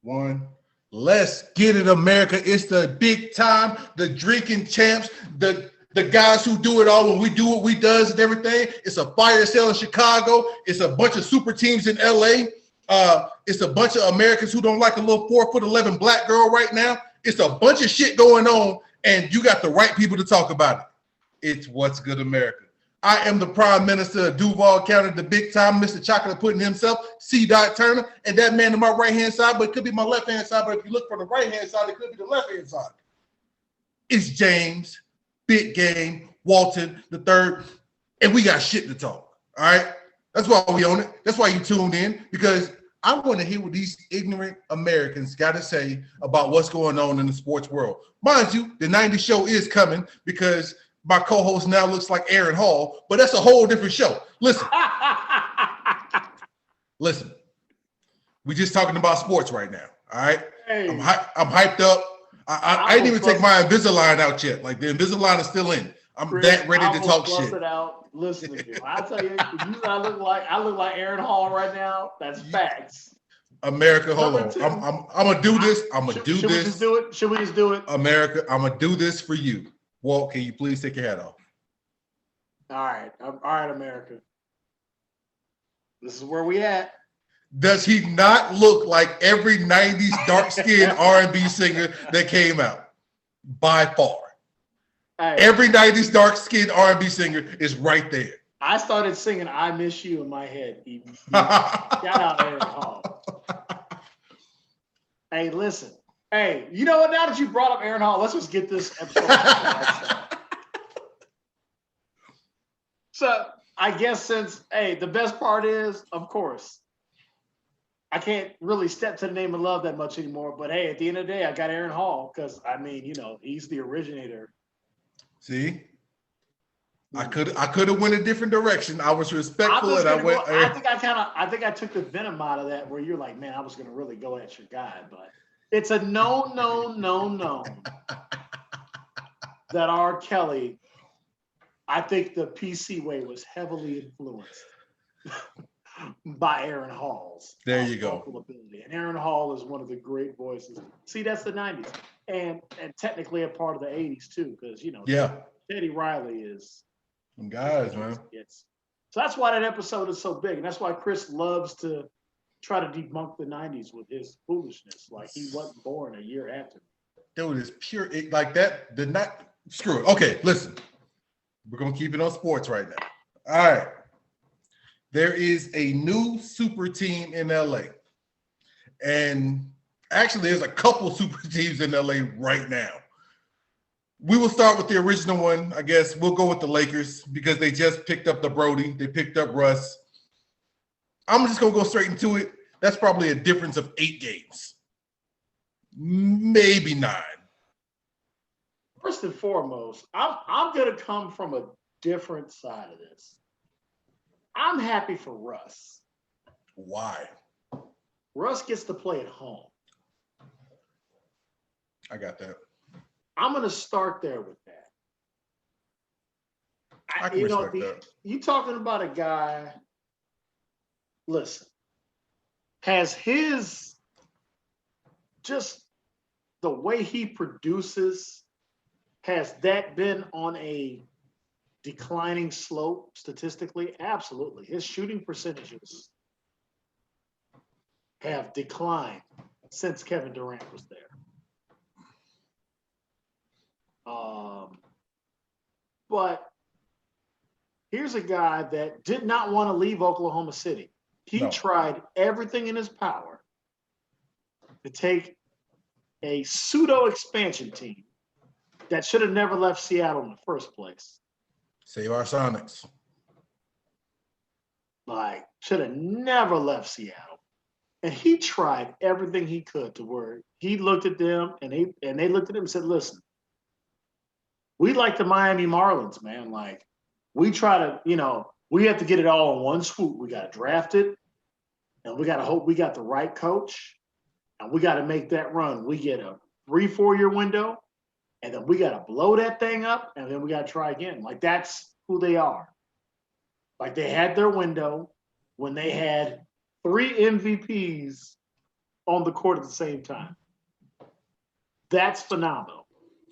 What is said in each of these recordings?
One. Let's get it, America. It's the big time, the drinking champs, the guys who do it all when we do what we does and everything. It's a fire sale in Chicago. It's a bunch of super teams in LA. It's a bunch of Americans who don't like a little 4'11" black girl right now. It's a bunch of shit going on, and you got the right people to talk about it. It's What's Good America. I am the Prime Minister of Duval County, the big time, Mr. Chocolate Pudding himself, C. Turner, and that man to my right-hand side, but it could be my left-hand side, but if you look from the right-hand side, it could be the left-hand side. It's James, Big Game, Walton, the third, and we got shit to talk, all right? That's why we own it. That's why you tuned in, because I want to hear what these ignorant Americans got to say about what's going on in the sports world. Mind you, the 90s show is coming because my co-host now looks like Aaron Hall, but that's a whole different show. Listen. Listen. We just talking about sports right now, all right? Hey. I'm hyped up. I didn't even take my Invisalign out yet. Like, the Invisalign is still in. I'm Chris, that ready to talk shit. It out listening to you. I tell you, I look like Aaron Hall right now. That's facts. America, hold on. I'm gonna do this. I'm gonna do this. Should we just do it? Should we just do it? America, I'm gonna do this for you. Walt, can you please take your hat off? All right, America. This is where we at. Does he not look like every 90s dark-skinned R&B singer that came out? By far. Hey. Every 90s dark-skinned R&B singer is right there. I started singing I Miss You in my head. Shout out Aaron Hall. Hey, listen. Hey, you know what? Now that you brought up Aaron Hall, let's just get this episode. So I guess the best part is, of course, I can't really step to the name of love that much anymore. But hey, at the end of the day, I got Aaron Hall because he's the originator. See, I could have went a different direction. I was respectful, and I went. I think I took the venom out of that. Where you're like, man, I was gonna really go at your guy, but it's a no that R. Kelly. I think the PC way was heavily influenced by Aaron Hall's. There you go. Ability. And Aaron Hall is one of the great voices. See, that's the 90s. And technically a part of the 80s too, because Teddy Riley is guys, man. So that's why that episode is so big. And that's why Chris loves to try to debunk the 90s with his foolishness. Like he wasn't born a year after. Dude, it's pure like that. Screw it. Okay, listen. We're gonna keep it on sports right now. All right. There is a new super team in LA. And actually, there's a couple super teams in LA right now. We will start with the original one. I guess we'll go with the Lakers because they just picked up the Brody. They picked up Russ. I'm just going to go straight into it. That's probably a difference of 8 games. Maybe 9. First and foremost, I'm going to come from a different side of this. I'm happy for Russ. Why? Russ gets to play at home. I got that. I'm going to start there with that. I can respect that. You talking about a guy, listen, has his, just the way he produces, has that been on a declining slope statistically? Absolutely. His shooting percentages have declined since Kevin Durant was there. But here's a guy that did not want to leave Oklahoma City. He tried everything in his power to take a pseudo expansion team that should have never left Seattle in the first place. Save our Sonics. Like, should have never left Seattle. And he tried everything he could to where he looked at them and they looked at him and said, listen, we like the Miami Marlins, man. Like, we try to, we have to get it all in one swoop. We got to draft it, and we got to hope we got the right coach, and we got to make that run. We get a 3-4 year window, and then we got to blow that thing up, and then we got to try again. Like, that's who they are. Like, they had their window when they had 3 MVPs on the court at the same time. That's phenomenal.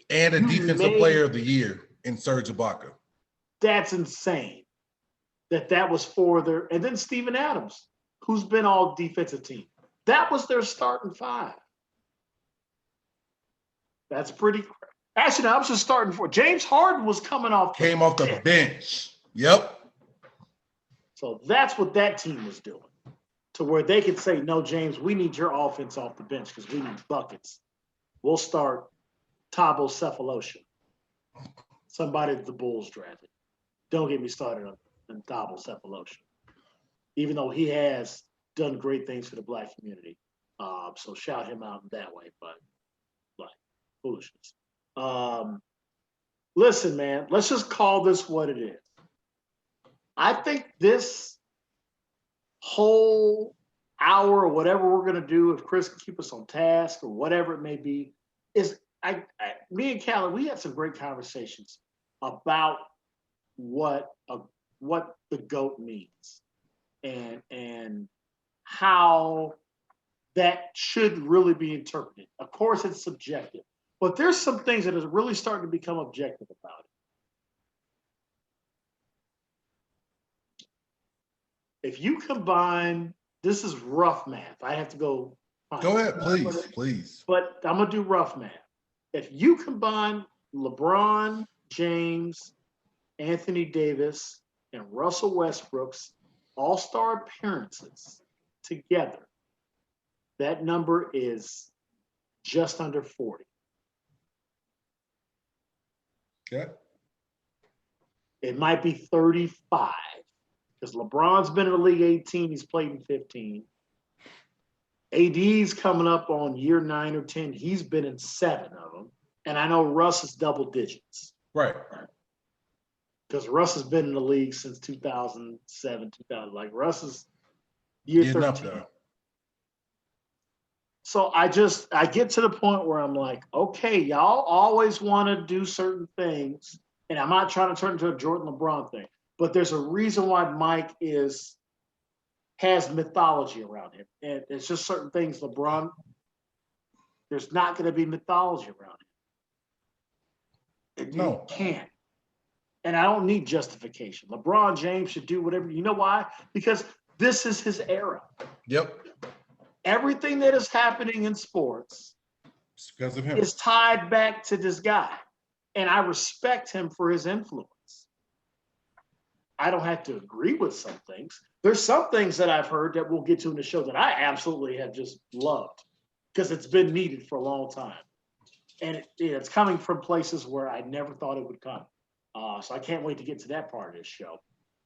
And a defensive player of the year in Serge Ibaka. That's insane. That was for their, and then Steven Adams, who's been all defensive team. That was their starting five. That's pretty. Actually, I was just starting for James Harden was coming off. Came off the bench. Yep. So that's what that team was doing, to where they could say, "No, James, we need your offense off the bench because we need buckets. We'll start Thabo Sefolosha, somebody that the Bulls drafted. Don't get me started on Thabo Sefolosha, even though he has done great things for the Black community. So shout him out in that way, but like foolishness. Listen, man, let's just call this what it is. I think this whole hour or whatever we're going to do, if Chris can keep us on task or whatever it may be, is me and Callie, we had some great conversations about what the GOAT means and how that should really be interpreted. Of course, it's subjective, but there's some things that is really starting to become objective about it. If you combine, this is rough math. I have to go. Go ahead, please. But I'm going to do rough math. If you combine LeBron, James, Anthony Davis, and Russell Westbrook's all-star appearances together, that number is just under 40. Yeah. It might be 35. Because LeBron's been in the league 18, he's played in 15. AD's coming up on year 9 or 10, he's been in 7 of them. And I know Russ is double digits. Right. Because Russ has been in the league since 2007, 2000. Like Russ is year 13. So I get to the point where I'm like, okay, y'all always want to do certain things. And I'm not trying to turn into a Jordan LeBron thing. But there's a reason why Mike has mythology around him. And it's just certain things, LeBron, there's not going to be mythology around him. No. You can't. And I don't need justification. LeBron James should do whatever. You know why? Because this is his era. Yep. Everything that is happening in sports it's because of him. Is tied back to this guy. And I respect him for his influence. I don't have to agree with some things. There's some things that I've heard that we'll get to in the show that I absolutely have just loved because it's been needed for a long time. And it's coming from places where I never thought it would come. So I can't wait to get to that part of this show.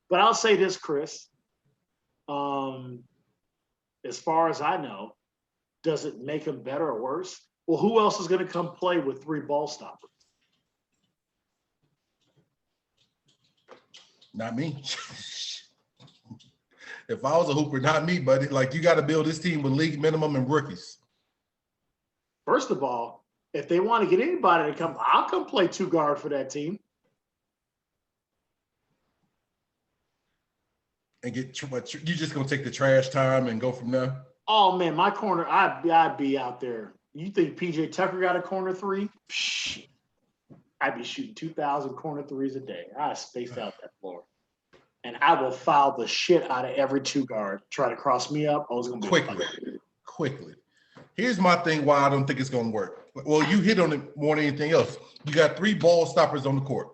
But I'll say this, Chris. As far as I know, does it make him better or worse? Well, who else is going to come play with 3 ball stoppers? Not me. If I was a hooper, not me, buddy. Like, you got to build this team with league minimum and rookies. First of all, if they want to get anybody to come, I'll come play 2 guard for that team. And get you just gonna take the trash time and go from there? Oh man, my corner, I'd be out there. You think PJ Tucker got a corner 3? Psh, I'd be shooting 2,000 corner 3s a day. I spaced out that floor. And I will foul the shit out of every 2 guard. Try to cross me up. I was going to be quickly. Here's my thing why I don't think it's going to work. Well, you hit on it more than anything else. You got 3 ball stoppers on the court.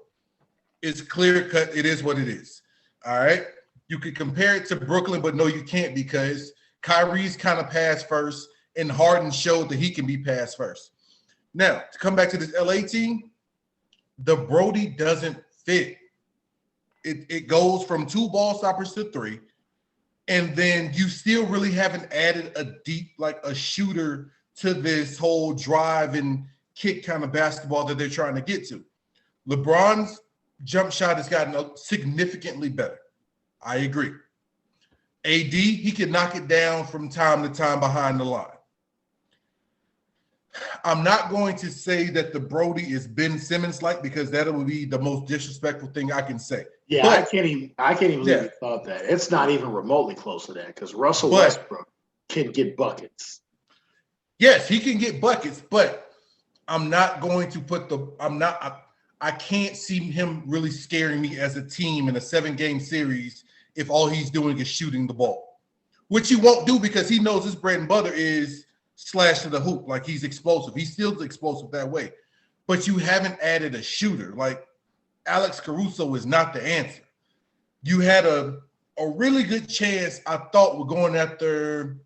It's clear cut. It is what it is. All right. You could compare it to Brooklyn, but no, you can't because Kyrie's kind of passed first and Harden showed that he can be passed first. Now, to come back to this LA team, the Brody doesn't fit. It goes from 2 ball stoppers to 3. And then you still really haven't added a deep, like a shooter to this whole drive and kick kind of basketball that they're trying to get to. LeBron's jump shot has gotten significantly better. I agree. AD, he can knock it down from time to time behind the line. I'm not going to say that the Brody is Ben Simmons-like because that would be the most disrespectful thing I can say. Yeah, but, I can't even believe you thought that. It's not even remotely close to that because Russell Westbrook can get buckets. Yes, he can get buckets, but I'm not going to I can't see him really scaring me as a team in a 7-game series if all he's doing is shooting the ball, which he won't do because he knows his bread and butter is slash to the hoop. Like, he's explosive. He's still explosive that way. But you haven't added a shooter. Like, Alex Caruso is not the answer. You had a really good chance, I thought, we're going after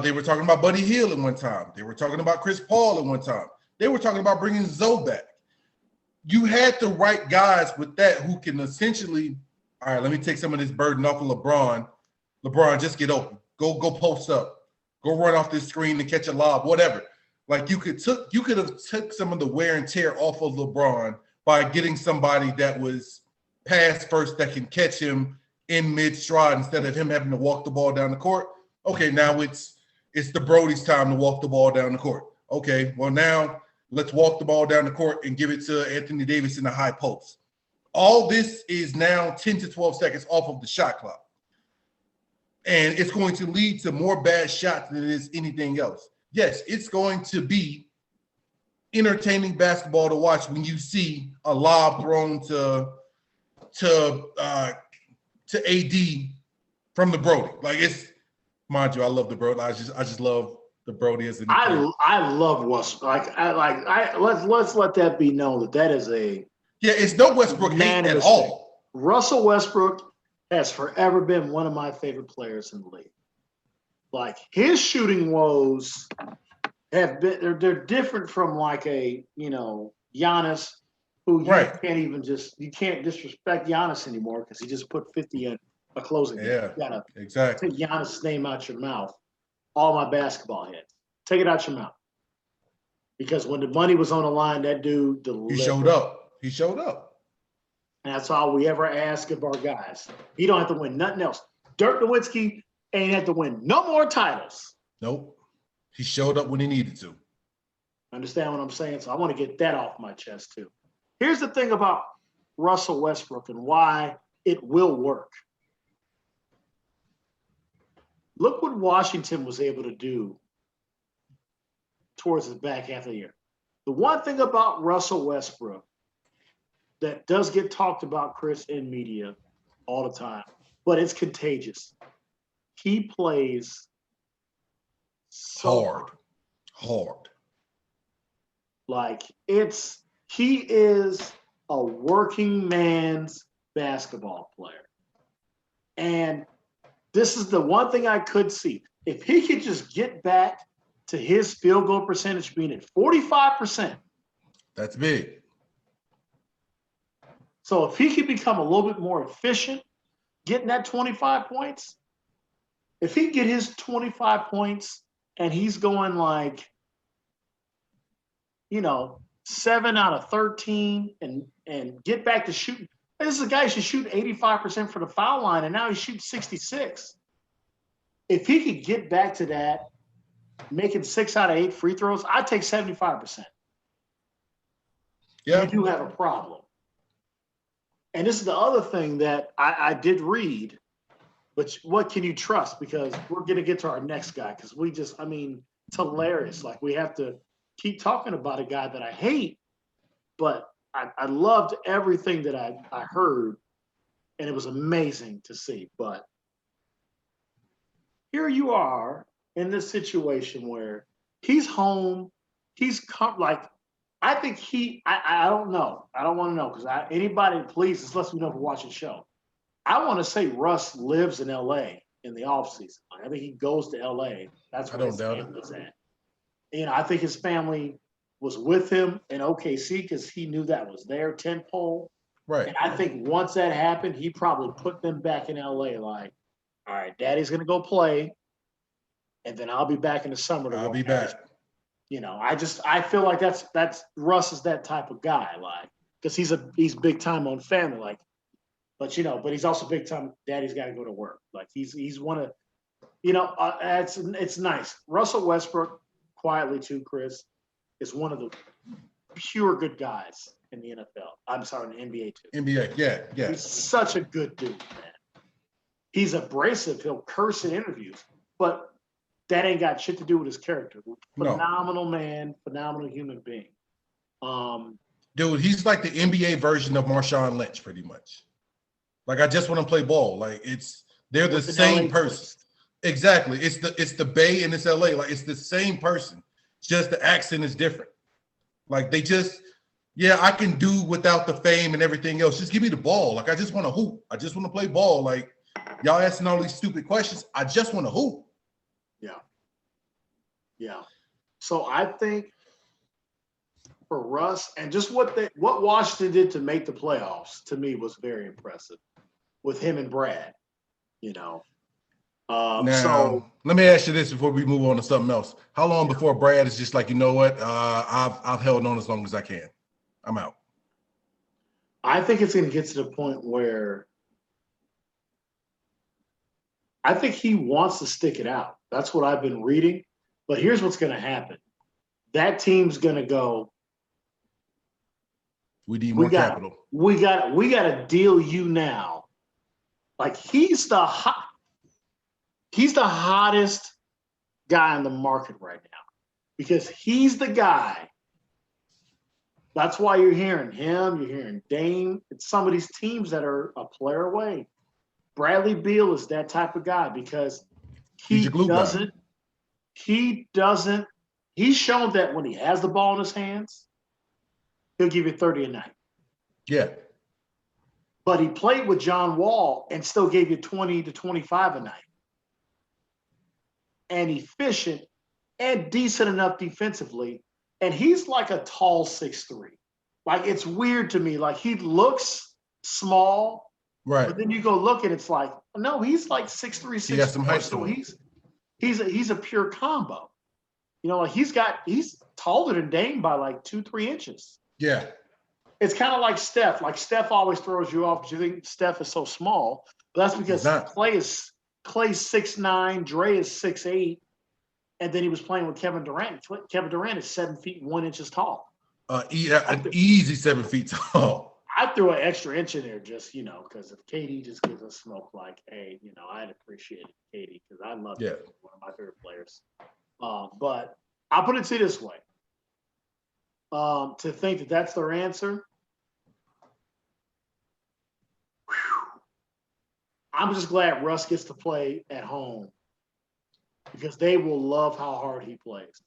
they were talking about Buddy Hield at one time. They were talking about Chris Paul at one time. They were talking about bringing Zoe back. You had the right guys with that who can essentially, all right, let me take some of this burden off of LeBron. LeBron, just get open. Go post up. Go run off this screen to catch a lob, whatever. Like, you could have took some of the wear and tear off of LeBron by getting somebody that was pass first that can catch him in mid-stride instead of him having to walk the ball down the court. Okay, now it's the Brody's time to walk the ball down the court. Okay, well, now let's walk the ball down the court and give it to Anthony Davis in the high post. All this is now 10 to 12 seconds off of the shot clock. And it's going to lead to more bad shots than it is anything else. Yes, it's going to be entertaining basketball to watch when you see a lob thrown to AD from the Brody. Like, it's, mind you, I love the Brody. I just love the Brody as an. I love Westbrook. Let's let that be known that is a. Yeah, it's no Westbrook hate at all. Russell Westbrook has forever been one of my favorite players in the league. Like, his shooting woes have been, they're different from like a, Giannis, who you can't disrespect Giannis anymore because he just put 50 in a closing game. Yeah, you gotta exactly. take Giannis' name out your mouth. All my basketball heads, take it out your mouth. Because when the money was on the line, that dude delivered. He showed up. And that's all we ever ask of our guys. He don't have to win nothing else. Dirk Nowitzki ain't had to win no more titles. Nope. He showed up when he needed to. Understand what I'm saying? So I want to get that off my chest too. Here's the thing about Russell Westbrook and why it will work. Look what Washington was able to do towards the back half of the year. The one thing about Russell Westbrook that does get talked about, Chris, in media all the time, but it's contagious. He plays so hard. Like, he is a working man's basketball player. And this is the one thing I could see. If he could just get back to his field goal percentage being at 45%. That's big. So if he could become a little bit more efficient, getting that 25 points, if he get his 25 points and he's going like, 7 out of 13 and get back to shooting. This is a guy who should shoot 85% for the foul line, and now he shoots 66. If he could get back to that, making 6 out of 8 free throws, I'd take 75%. Yeah. You do have a problem. And this is the other thing that I did read, but what can you trust? Because we're going to get to our next guy because it's hilarious. Like, we have to keep talking about a guy that I hate, but I loved everything that I heard, and it was amazing to see. But here you are in this situation where he's home, I think I don't know. I don't want to know because anybody, please, just let me know if you're watching the show. I want to say Russ lives in L.A. in the offseason. I think he goes to L.A. That's where his family's at. I think his family was with him in OKC because he knew that was their tentpole. Right. And I think once that happened, he probably put them back in L.A. like, all right, Daddy's going to go play, and then I'll be back in the summer. I'll be back. I feel like that's Russ is that type of guy, like, because he's big time on family, like, but he's also big time. Daddy's got to go to work. Like, he's one of, it's nice. Russell Westbrook, quietly too, Chris, is one of the pure good guys in the NFL. I'm sorry, in the NBA too. NBA, yeah. He's such a good dude, man. He's abrasive. He'll curse in interviews, but that ain't got shit to do with his character. No. Phenomenal man, phenomenal human being. Dude, he's like the NBA version of Marshawn Lynch, pretty much. Like, I just want to play ball. Like, they're the same person. Exactly. It's the Bay and it's LA. Like, it's the same person. Just the accent is different. Like, they just, yeah, I can do without the fame and everything else. Just give me the ball. Like, I just want to hoop. I just want to play ball. Like, y'all asking all these stupid questions. I just want to hoop. Yeah. So I think for Russ and just what Washington did to make the playoffs to me was very impressive with him and Brad. Now, so let me ask you this before we move on to something else. How long before Brad is just like, you know what? I've held on as long as I can. I'm out. I think it's going to get to the point where I think he wants to stick it out. That's what I've been reading. But here's what's going to happen. That team's going to go, we need more capital. We got to deal you now. Like, he's the hottest guy in the market right now because he's the guy. That's why you're hearing him, you're hearing Dame. It's some of these teams that are a player away. Bradley Beal is that type of guy because he's shown that when he has the ball in his hands, he'll give you 30 a night. Yeah. But he played with John Wall and still gave you 20 to 25 a night. And efficient and decent enough defensively. And he's like a tall 6'3". Like, it's weird to me. Like, he looks small. Right. But then you go look and it's like, no, he's like 6'3", 6'4". He has some height so to him. he's a pure combo. Like, he's taller than Dame by like 2-3 inches. Yeah. It's kind of like Steph. Like, Steph always throws you off because you think Steph is so small. But that's because Clay's 6'9", Dre is 6'8", and then he was playing with Kevin Durant. Kevin Durant is 7 feet 1 inches tall. An easy 7 feet tall. I threw an extra inch in there just, because if KD just gives us smoke, like, hey, I'd appreciate it, KD, because I love him. One of my favorite players. But I'll put it to you this way. To think that that's their answer, I'm just glad Russ gets to play at home because they will love how hard he plays.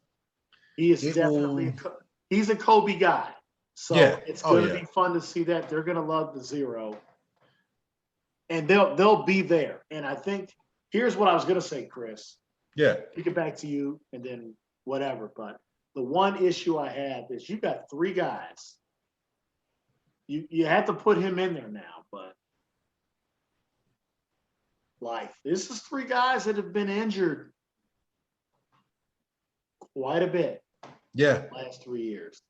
He is he's a Kobe guy. So it's going to be fun to see that. They're going to love the zero. And they'll be there. And I think here's what I was going to say, Chris. Yeah. Kick it back to you and then whatever. But the one issue I have is you got 3 guys. You have to put him in there now, but like, this is 3 guys that have been injured quite a bit. Yeah. The last 3 years.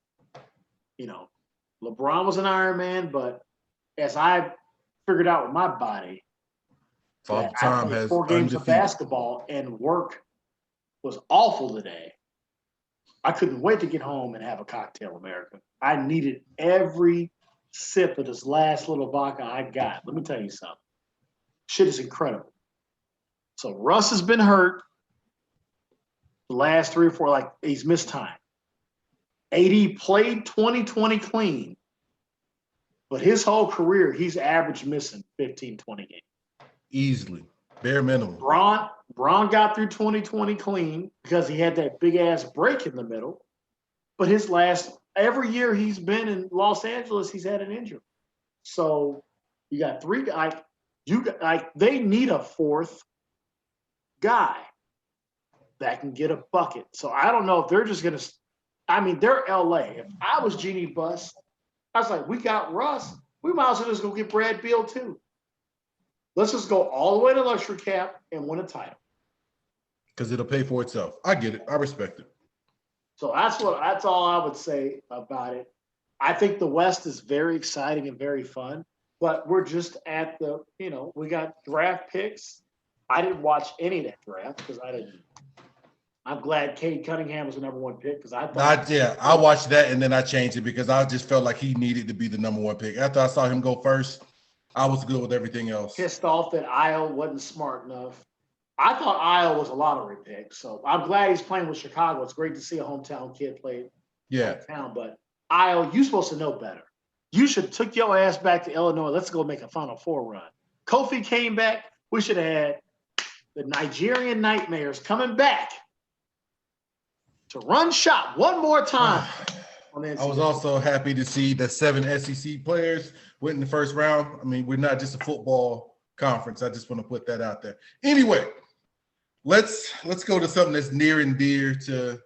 LeBron was an Iron Man, but as I figured out with my body, Father Time has 4 games of basketball and work was awful today. I couldn't wait to get home and have a cocktail, America. I needed every sip of this last little vodka I got. Let me tell you something. Shit is incredible. So Russ has been hurt the last 3 or 4, like, he's missed time. AD played 2020 clean, but his whole career, he's averaged missing 15, 20 games. Easily. Bare minimum. Bron got through 2020 clean because he had that big-ass break in the middle, but every year he's been in Los Angeles, he's had an injury. So you got 3 guys. They need a 4th guy that can get a bucket. So I don't know if they're just going to – they're LA. If I was Jeannie Buss, I was like, we got Russ. We might as well just go get Brad Beal too. Let's just go all the way to luxury cap and win a title. Because it'll pay for itself. I get it. I respect it. So that's all I would say about it. I think the West is very exciting and very fun, but we're just at the, we got draft picks. I didn't watch any of that draft because I'm glad Cade Cunningham was the number 1 pick because I thought. I watched that and then I changed it because I just felt like he needed to be the number 1 pick. After I saw him go first, I was good with everything else. Pissed off that Io wasn't smart enough. I thought Io was a lottery pick, so I'm glad he's playing with Chicago. It's great to see a hometown kid play Yeah. hometown, but Io, you're supposed to know better. You should have took your ass back to Illinois. Let's go make a Final Four run. Kofi came back. We should have had the Nigerian Nightmares coming back to run shop one more time. I was also happy to see the 7 SEC players went in the first round. I mean, we're not just a football conference. I just want to put that out there. Anyway, let's go to something that's near and dear to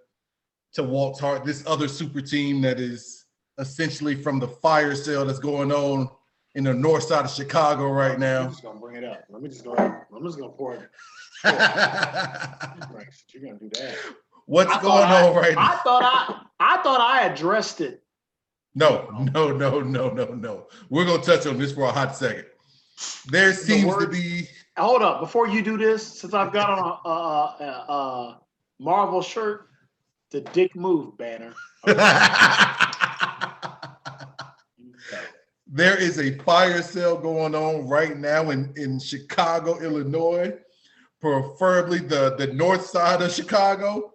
Walt's heart. This other super team that is essentially from the fire sale that's going on in the north side of Chicago right now. I'm just gonna bring it up. I'm just gonna pour it. You're gonna do that. What's going on right now? I thought I addressed it. No. We're gonna touch on this for a hot second. There seems to be. Hold up, before you do this, since I've got on a Marvel shirt, the Dick Move banner. There is a fire sale going on right now in Chicago, Illinois, preferably the north side of Chicago.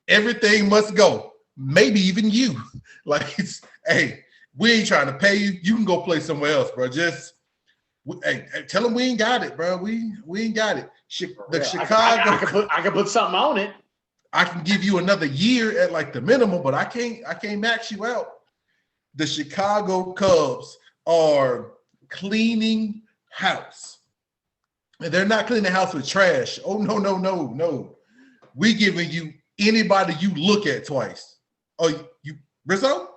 Everything must go. Maybe even you. Like, hey, we ain't trying to pay you. You can go play somewhere else, bro. Just hey, tell them we ain't got it, bro. We ain't got it. Chicago. I can put something on it. I can give you another year at like the minimum, but I can't max you out. The Chicago Cubs are cleaning house. And they're not cleaning the house with trash. Oh, no. We giving you anybody you look at twice. Oh, you Rizzo?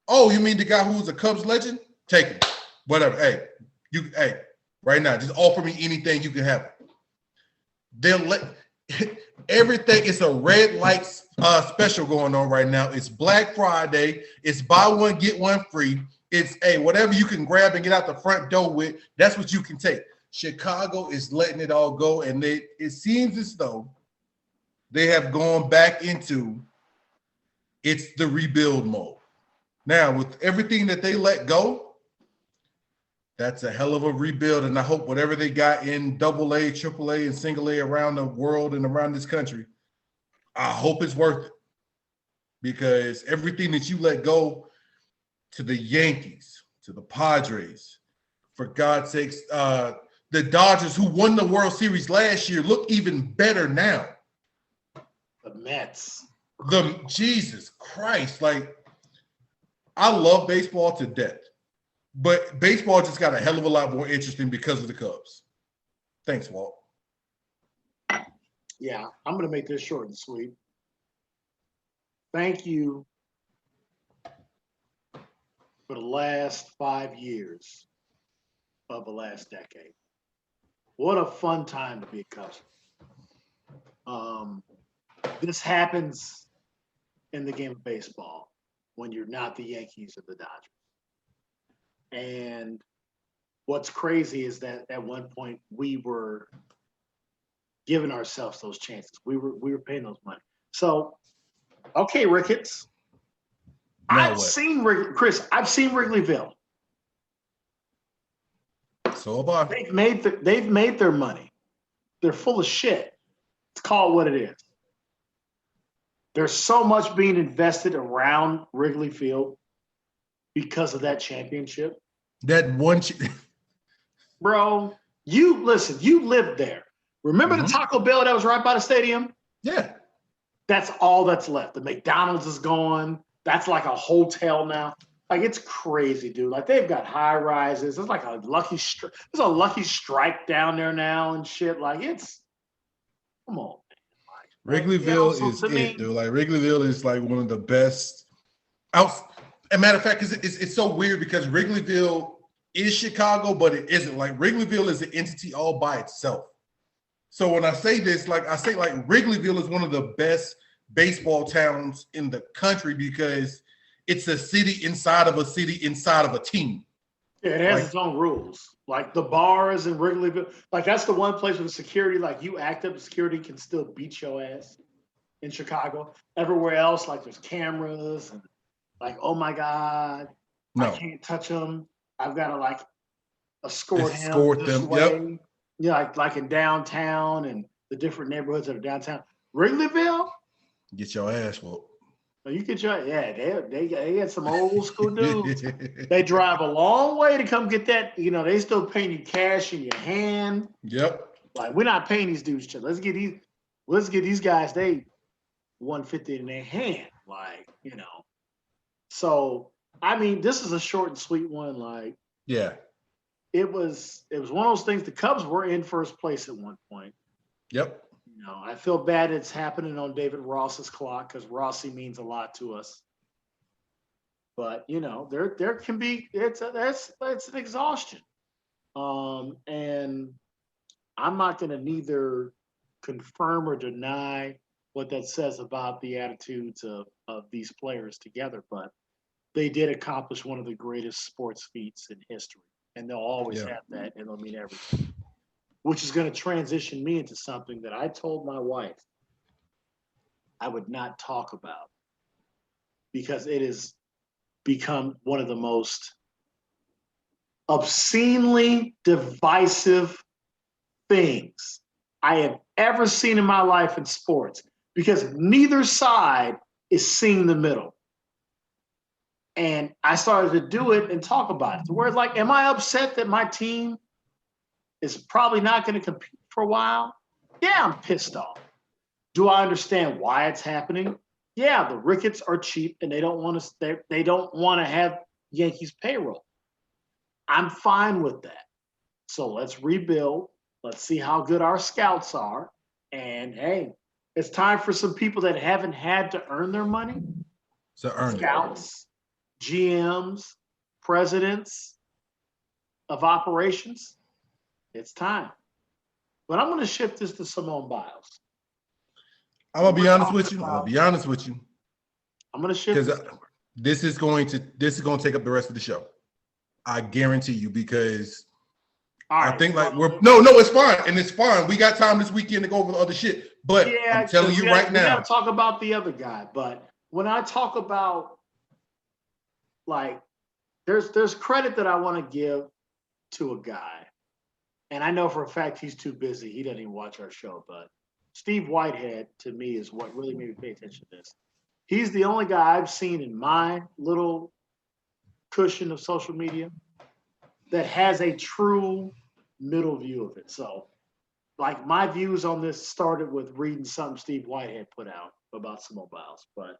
Oh, you mean the guy who's a Cubs legend? Take him. Whatever. Hey, right now, just offer me anything you can have. They'll let everything. It's a red light special going on right now. It's Black Friday. It's buy one, get one free. It's whatever you can grab and get out the front door with, that's what you can take. Chicago is letting it all go, and it seems as though they have gone back into it's the rebuild mode. Now, with everything that they let go, that's a hell of a rebuild, and I hope whatever they got in AA, AAA, and single A around the world and around this country, I hope it's worth it, because everything that you let go to the Yankees, to the Padres, for God's sakes, the Dodgers, who won the World Series last year, look even better now. The Mets. Jesus Christ. Like, I love baseball to death, but baseball just got a hell of a lot more interesting because of the Cubs. Thanks, Walt. Yeah, I'm going to make this short and sweet. Thank you for the last 5 years of the last decade. What a fun time to be a Cubs. This happens in the game of baseball when you're not the Yankees or the Dodgers. And what's crazy is that at one point we were giving ourselves those chances. We were paying those money. So, okay, Ricketts. I've seen Wrigleyville. So have I. They've made their money. They're full of shit. Let's call it what it is. There's so much being invested around Wrigley Field because of that championship. That one, bro. You lived there. Remember the Taco Bell that was right by the stadium? Yeah. That's all that's left. The McDonald's is gone. That's like a hotel now. Like, it's crazy, dude. Like, they've got high rises. There's like a Lucky Strike down there now and shit. Like, it's, come on, man. Wrigleyville is it, dude. Like, Wrigleyville is like one of the best. As a matter of fact, it's so weird because Wrigleyville is Chicago, but it isn't. Like, Wrigleyville is an entity all by itself. So when I say this, like, I say like Wrigleyville is one of the best baseball towns in the country because it's a city inside of a city inside of a team. Yeah, it has its own rules. Like, the bars in Wrigleyville, like, that's the one place where the security, like, you act up, the security can still beat your ass in Chicago. Everywhere else, like, there's cameras and, like, oh my God, I can't touch him. I've got to, like, escort them. Yep. Yeah, like in downtown and the different neighborhoods that are downtown. Wrigleyville, Get your ass whooped. you get your they got some old school dudes. They drive a long way to come get that. You know, they still paying you cash in your hand. Yep. Like, we're not paying these dudes shit. Let's get these guys, they 150 in their hand. Like, you know. So I mean, this is a short and sweet one. Like, Yeah. it was one of those things. The Cubs were in first place at one point. Yep. You know, I feel bad it's happening on David Ross's clock because Rossi means a lot to us. But you know, there can be it's an exhaustion. And I'm not going to neither confirm or deny what that says about the attitudes of these players together, but they did accomplish one of the greatest sports feats in history, and they'll always have that, and it'll mean everything. Which is going to transition me into something that I told my wife I would not talk about because it has become one of the most obscenely divisive things I have ever seen in my life in sports, because neither side is seeing the middle. And I started to do it and talk about it. Where it's like, am I upset that my team is probably not going to compete for a while? Yeah, I'm pissed off. Do I understand why it's happening? Yeah, the Ricketts are cheap and they don't want to have Yankees payroll. I'm fine with that. So let's rebuild. Let's see how good our scouts are. And hey, it's time for some people that haven't had to earn their money. So earn Scouts, GMs, presidents of operations. It's time. But I'm going to shift this to Simone Biles. I'm gonna be honest with you. I'm going to shift because this is going to take up the rest of the show. I guarantee you, because I think like no, it's fine, and it's fine. We got time this weekend to go over the other shit. But yeah, I'm telling you right now, we got to talk about the other guy. But when I talk about, like, there's credit that I want to give to a guy, and I know for a fact he's too busy. He doesn't even watch our show. But Steve Whitehead, to me, is what really made me pay attention to this. He's the only guy I've seen in my little cushion of social media that has a true middle view of it. So, like, my views on this started with reading something Steve Whitehead put out about Simone Biles. But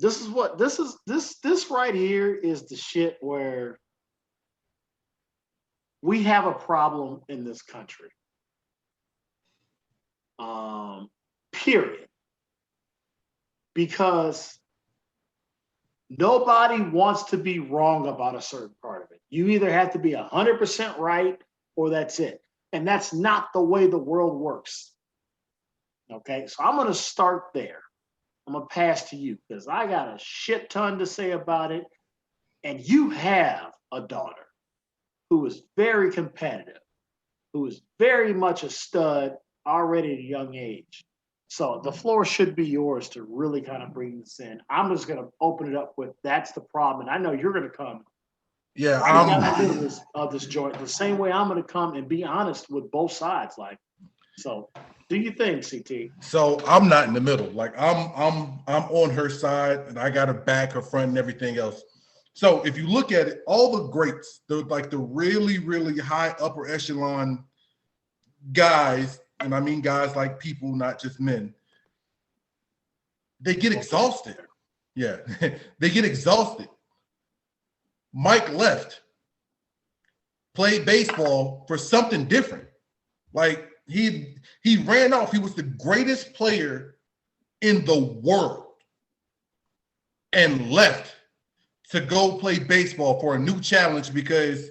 this right here is the shit where we have a problem in this country. Period. Because nobody wants to be wrong about a certain part of it. You either have to be 100% right or that's it. And that's not the way the world works. Okay, so I'm going to start there. I'm going to pass to you because I got a shit ton to say about it. And you have a daughter who is very competitive, who is very much a stud already at a young age. So the floor should be yours to really kind of bring this in. I'm just going to open it up with that's the problem. And I know you're going to come. Yeah, of this joint the same way I'm going to come and be honest with both sides. Like, so do you think, CT? So I'm not in the middle. Like I'm on her side, and I got to back her front and everything else. So if you look at it, all the greats, the really, really high upper echelon guys, and I mean guys like people, not just men, they get exhausted. Yeah, they get exhausted. Mike left, played baseball for something different. Like he ran off. He was the greatest player in the world and left to go play baseball for a new challenge because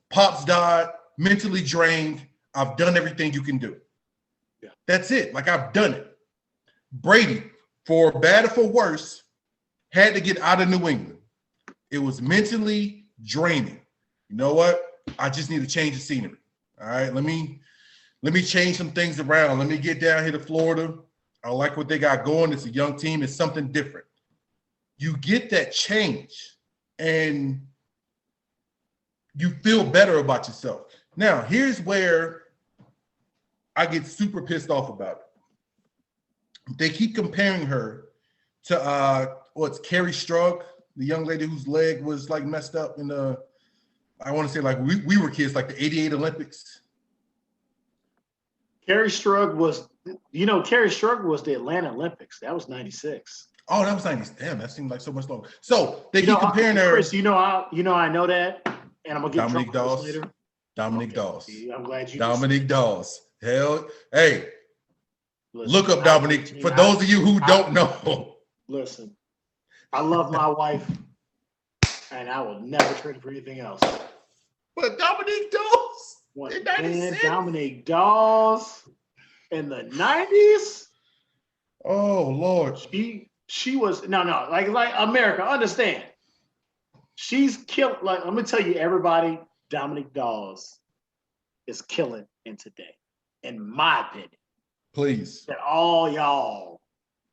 Pops died, mentally drained. I've done everything you can do. Yeah. That's it. Like, I've done it. Brady, for bad or for worse, had to get out of New England. It was mentally draining. You know what? I just need to change the scenery. All right, let me change some things around. Let me get down here to Florida. I like what they got going. It's a young team. It's something different. You get that change, and you feel better about yourself. Now, here's where I get super pissed off about it. They keep comparing her to what's Carrie Strug, the young lady whose leg was like messed up in the, I want to say like we were kids, like the '88 Olympics. Carrie Strug was, Carrie Strug was the Atlanta Olympics. That was '96. Oh, that was 90s. Damn, that seemed like so much longer. So they keep comparing her. Chris, I know that, and I'm gonna get Dominique Dawes Dawes. later. Dominique Dawes. See, I'm glad you. Dominique Dawes. Hell, hey, Listen, look up Dominique. For those of you who don't know. Listen, I love my wife, and I will never trade her for anything else. But Dominique Dawes. Dominique Dawes in the 90s. Oh Lord. She was like America, understand. She's killed. Like, let me tell you, everybody, Dominique Dawes is killing in today, in my opinion. Please. That all y'all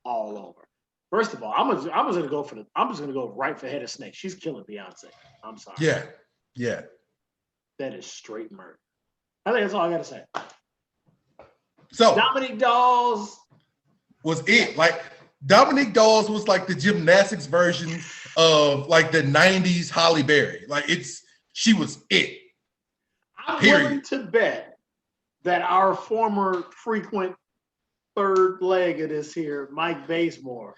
all over. First of all, I'm just gonna go right for Head of Snake. She's killing Beyonce. I'm sorry. Yeah. That is straight murder. I think that's all I gotta say. So Dominique Dawes was it. Like Dominique Dawes was like the gymnastics version of like the 90s Halle Berry. Like she was it. I'm willing to bet that our former frequent third leg of this here, Mike Bazemore,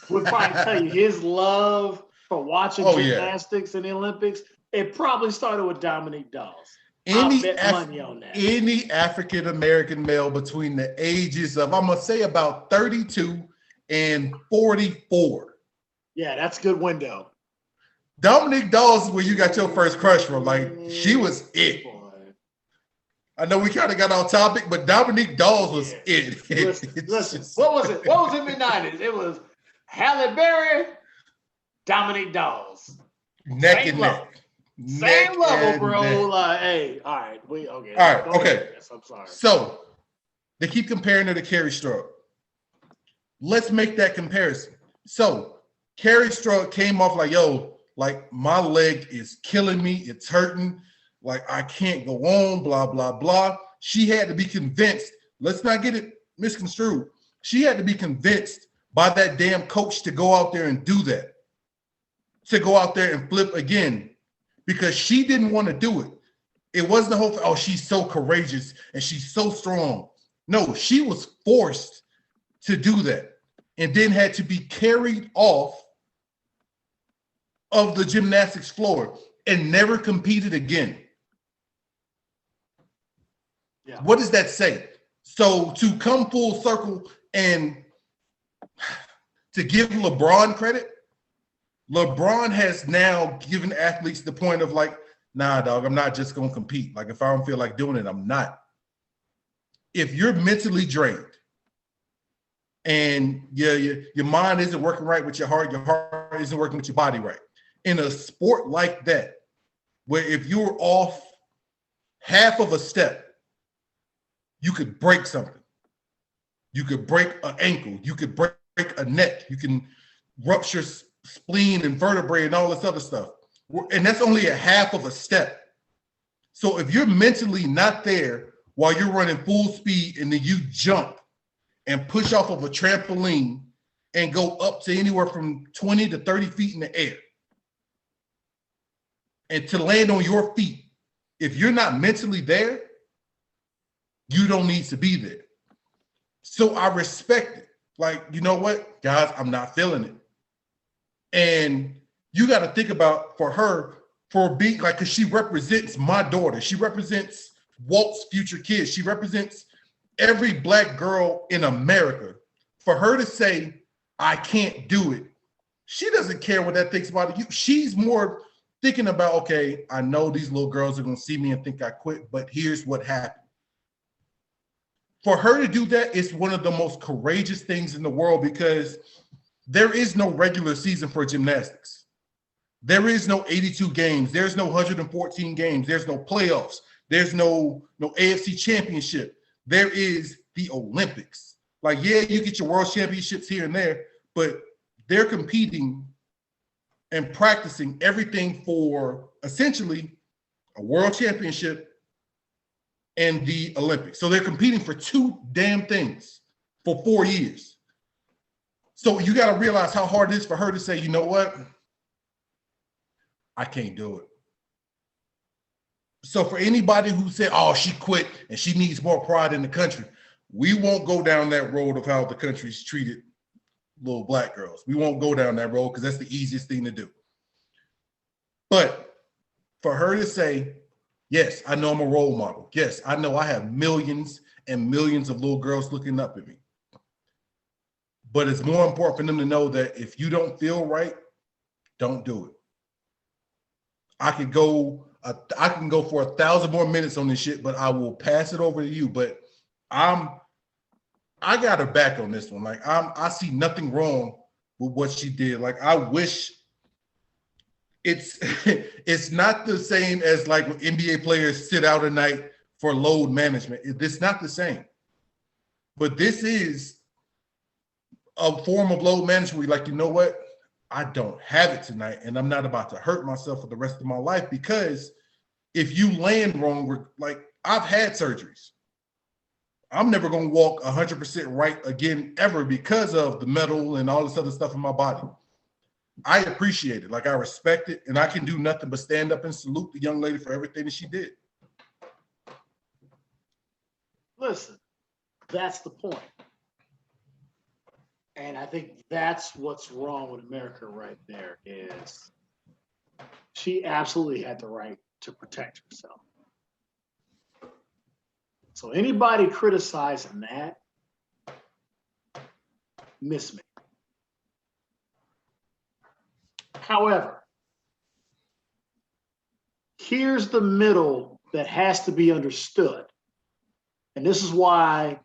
would probably tell you his love for watching gymnastics in the Olympics. It probably started with Dominique Dawes. I'll bet money on that. Any African American male between the ages of, I'm gonna say about 32 and 44. Yeah, that's a good window. Dominique Dawes is where you got your first crush from. Like, she was it. Boy. I know we kind of got off topic, but Dominique Dawes was it. Listen, what was it? What was in the 90s? It was Halle Berry, Dominique Dawes. Neck and neck. Same level, bro. Like, hey, all right. Okay. All right, okay. I'm sorry. So they keep comparing her to Carrie Strug. Let's make that comparison. So Carrie Strug came off like, yo, like my leg is killing me. It's hurting. Like I can't go on, blah, blah, blah. She had to be convinced. Let's not get it misconstrued. She had to be convinced by that damn coach to go out there and do that. To go out there and flip again. Because she didn't want to do it. It wasn't the whole, oh, she's so courageous and she's so strong. No, she was forced to do that and then had to be carried off of the gymnastics floor and never competed again. Yeah. What does that say? So to come full circle and to give LeBron credit, LeBron has now given athletes the point of like, nah, dog, I'm not just going to compete. Like, if I don't feel like doing it, I'm not. If you're mentally drained and your mind isn't working right with your heart isn't working with your body right, in a sport like that, where if you're off half of a step, you could break something. You could break an ankle. You could break a neck. You can rupture spleen and vertebrae and all this other stuff. And that's only a half of a step. So if you're mentally not there while you're running full speed and then you jump and push off of a trampoline and go up to anywhere from 20 to 30 feet in the air and to land on your feet, if you're not mentally there, you don't need to be there. So I respect it. Like, you know what, guys, I'm not feeling it. And you got to think about for her, for being like, because she represents my daughter. She represents Walt's future kids. She represents every Black girl in America. For her to say, I can't do it, she doesn't care what that thinks about you. She's more thinking about, okay, I know these little girls are going to see me and think I quit, but here's what happened. For her to do that is one of the most courageous things in the world because there is no regular season for gymnastics. There is no 82 games. There's no 114 games. There's no playoffs. There's no AFC championship. There is the Olympics. Like, yeah, you get your world championships here and there, but they're competing and practicing everything for essentially a world championship and the Olympics. So they're competing for 2 damn things for 4 years. So you got to realize how hard it is for her to say, you know what? I can't do it. So for anybody who said, oh, she quit and she needs more pride in the country, we won't go down that road of how the country's treated little black girls. We won't go down that road because that's the easiest thing to do. But for her to say, yes, I know I'm a role model. Yes, I know I have millions and millions of little girls looking up at me. But it's more important for them to know that if you don't feel right, don't do it. I can go for 1,000 more minutes on this shit, but I will pass it over to you. But I got her back on this one. Like I see nothing wrong with what she did. Like I wish it's not the same as like when NBA players sit out at night for load management. It's not the same. But this is a form of load management where you're like, you know what? I don't have it tonight, and I'm not about to hurt myself for the rest of my life, because if you land wrong, like I've had surgeries. I'm never going to walk 100% right again ever because of the metal and all this other stuff in my body. I appreciate it. Like I respect it, and I can do nothing but stand up and salute the young lady for everything that she did. Listen, that's the point. And I think that's what's wrong with America right there is she absolutely had the right to protect herself. So anybody criticizing that, miss me. However, here's the middle that has to be understood. And this is why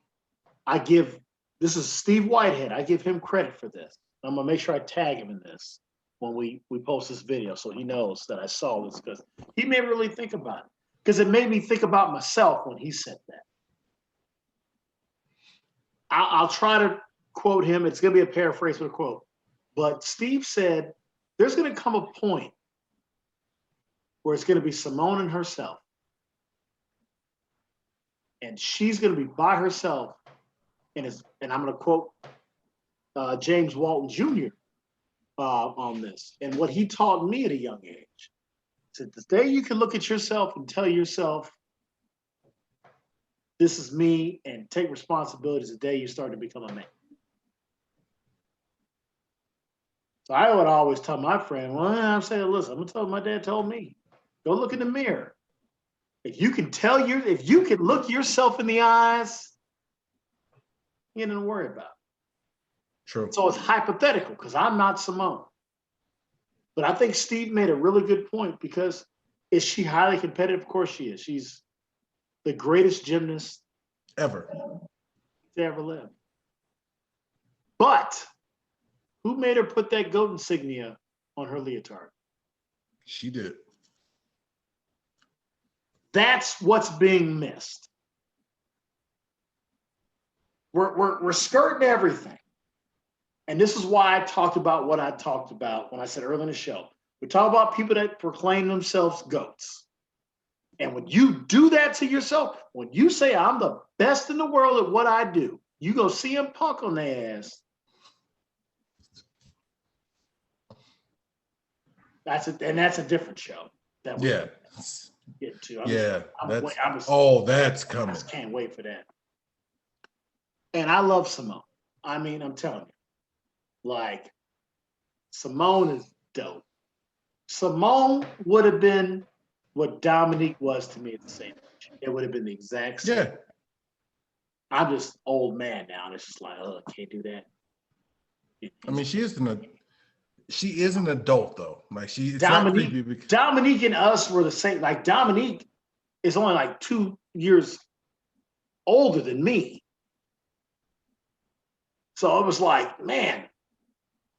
this is Steve Whitehead. I give him credit for this. I'm gonna make sure I tag him in this when we post this video so he knows that I saw this, because he made me really think about it. Because it made me think about myself when he said that. I'll try to quote him. It's gonna be a paraphrase of a quote. But Steve said, there's gonna come a point where it's gonna be Simone and herself. And she's gonna be by herself. And I'm going to quote James Walton Jr. On this. And what he taught me at a young age. He said, the day you can look at yourself and tell yourself, this is me, and take responsibility is the day you start to become a man. So I would always tell my friend, well, I'm saying, listen, I'm going to tell my dad told me, go look in the mirror. If you can look yourself in the eyes, you didn't worry about it. True. So it's hypothetical because I'm not Simone. But I think Steve made a really good point, because is she highly competitive? Of course she is. She's the greatest gymnast ever to ever live. But who made her put that GOAT insignia on her leotard? She did. That's what's being missed. We're skirting everything. And this is why I talked about what I talked about when I said earlier in the show. We talk about people that proclaim themselves GOATs. And when you do that to yourself, when you say I'm the best in the world at what I do, you go CM Punk on their ass. That's a different show. That we get to. That's coming. I just can't wait for that. And I love Simone. I mean, I'm telling you, like, Simone is dope. Simone would have been what Dominique was to me at the same age. It would have been the exact same. Yeah. I'm just old man now, and it's just like, oh, I can't do that. I mean, she is an adult though. Like Dominique and us were the same. Like Dominique is only like 2 years older than me. So it was like, man,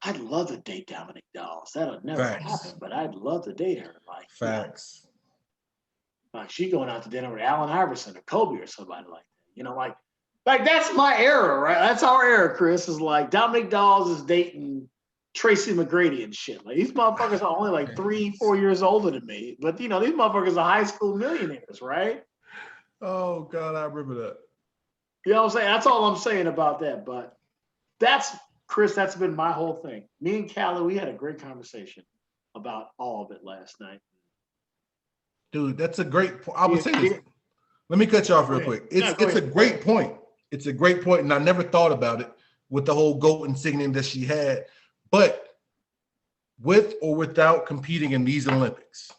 I'd love to date Dominique Dawes. That'll never happen, but I'd love to date her. Like, facts. Like she going out to dinner with Allen Iverson or Kobe or somebody like that. You know, like that's my era, right? That's our era, Chris. Is like Dominique Dawes is dating Tracy McGrady and shit. Like these motherfuckers are only like 3-4 years older than me. But you know, these motherfuckers are high school millionaires, right? Oh God, I remember that. You know what I'm saying? That's all I'm saying about that. But that's Chris. That's been my whole thing. Me and Callie, we had a great conversation about all of it last night. Dude, that's a great point. I would Yeah, say this. yeah. Let me cut you off Go real ahead. quick. No, go It's a ahead. great point. It's a great point, and I never thought about it with the whole GOAT insignia that she had. But with or without competing in these Olympics,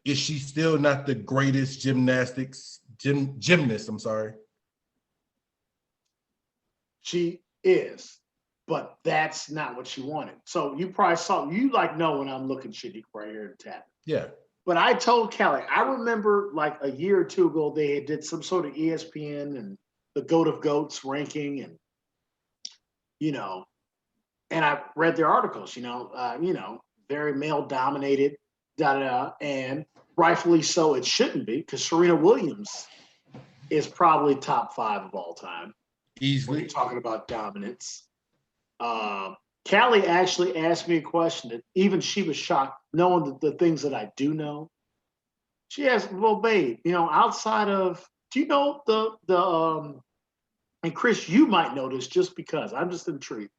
is she still not the greatest gymnast? I'm sorry. She is, but that's not what she wanted. So you probably saw you like know when I'm looking shitty right here and tapping. Yeah. But I told Callie, I remember like a year or two ago, they did some sort of ESPN and the GOAT of GOATs ranking, and you know, and I read their articles, very male dominated, da da da, and rightfully so, it shouldn't be because Serena Williams is probably top 5 of all time when Easily. you're talking about dominance. Callie actually asked me a question that even she was shocked knowing the things that I do know. She asked, well, babe, outside of, do you know and Chris, you might know this just because I'm just intrigued.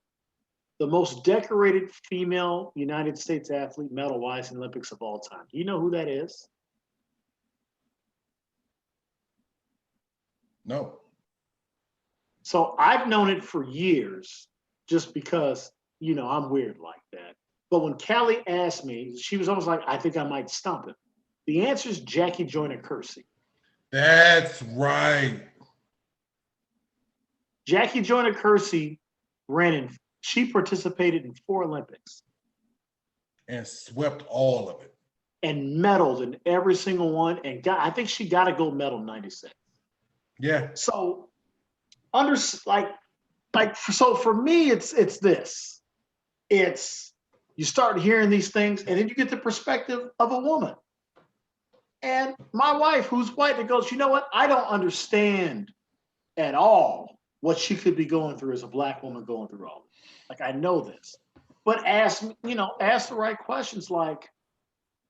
The most decorated female United States athlete medal-wise in Olympics of all time. Do you know who that is? No. So I've known it for years just because, I'm weird like that. But when Callie asked me, she was almost like, I think I might stump him. The answer is Jackie Joyner-Kersee. That's right. Jackie Joyner-Kersee she participated in 4 Olympics. And swept all of it. And medaled in every single one. And I think she got a gold medal in 96. Yeah. So so for me, it's this. It's you start hearing these things, and then you get the perspective of a woman. And my wife, who's white, that goes, you know what? I don't understand at all what she could be going through as a black woman going through all this. Like, I know this. But ask the right questions like,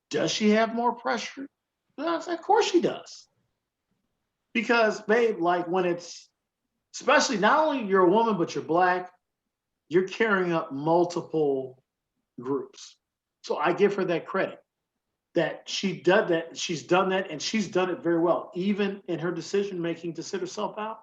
does she have more pressure? Of course she does. Because, babe, like when it's, especially not only you're a woman, but you're black, you're carrying up multiple groups. So I give her that credit that she's done that, and she's done it very well, even in her decision making to sit herself out.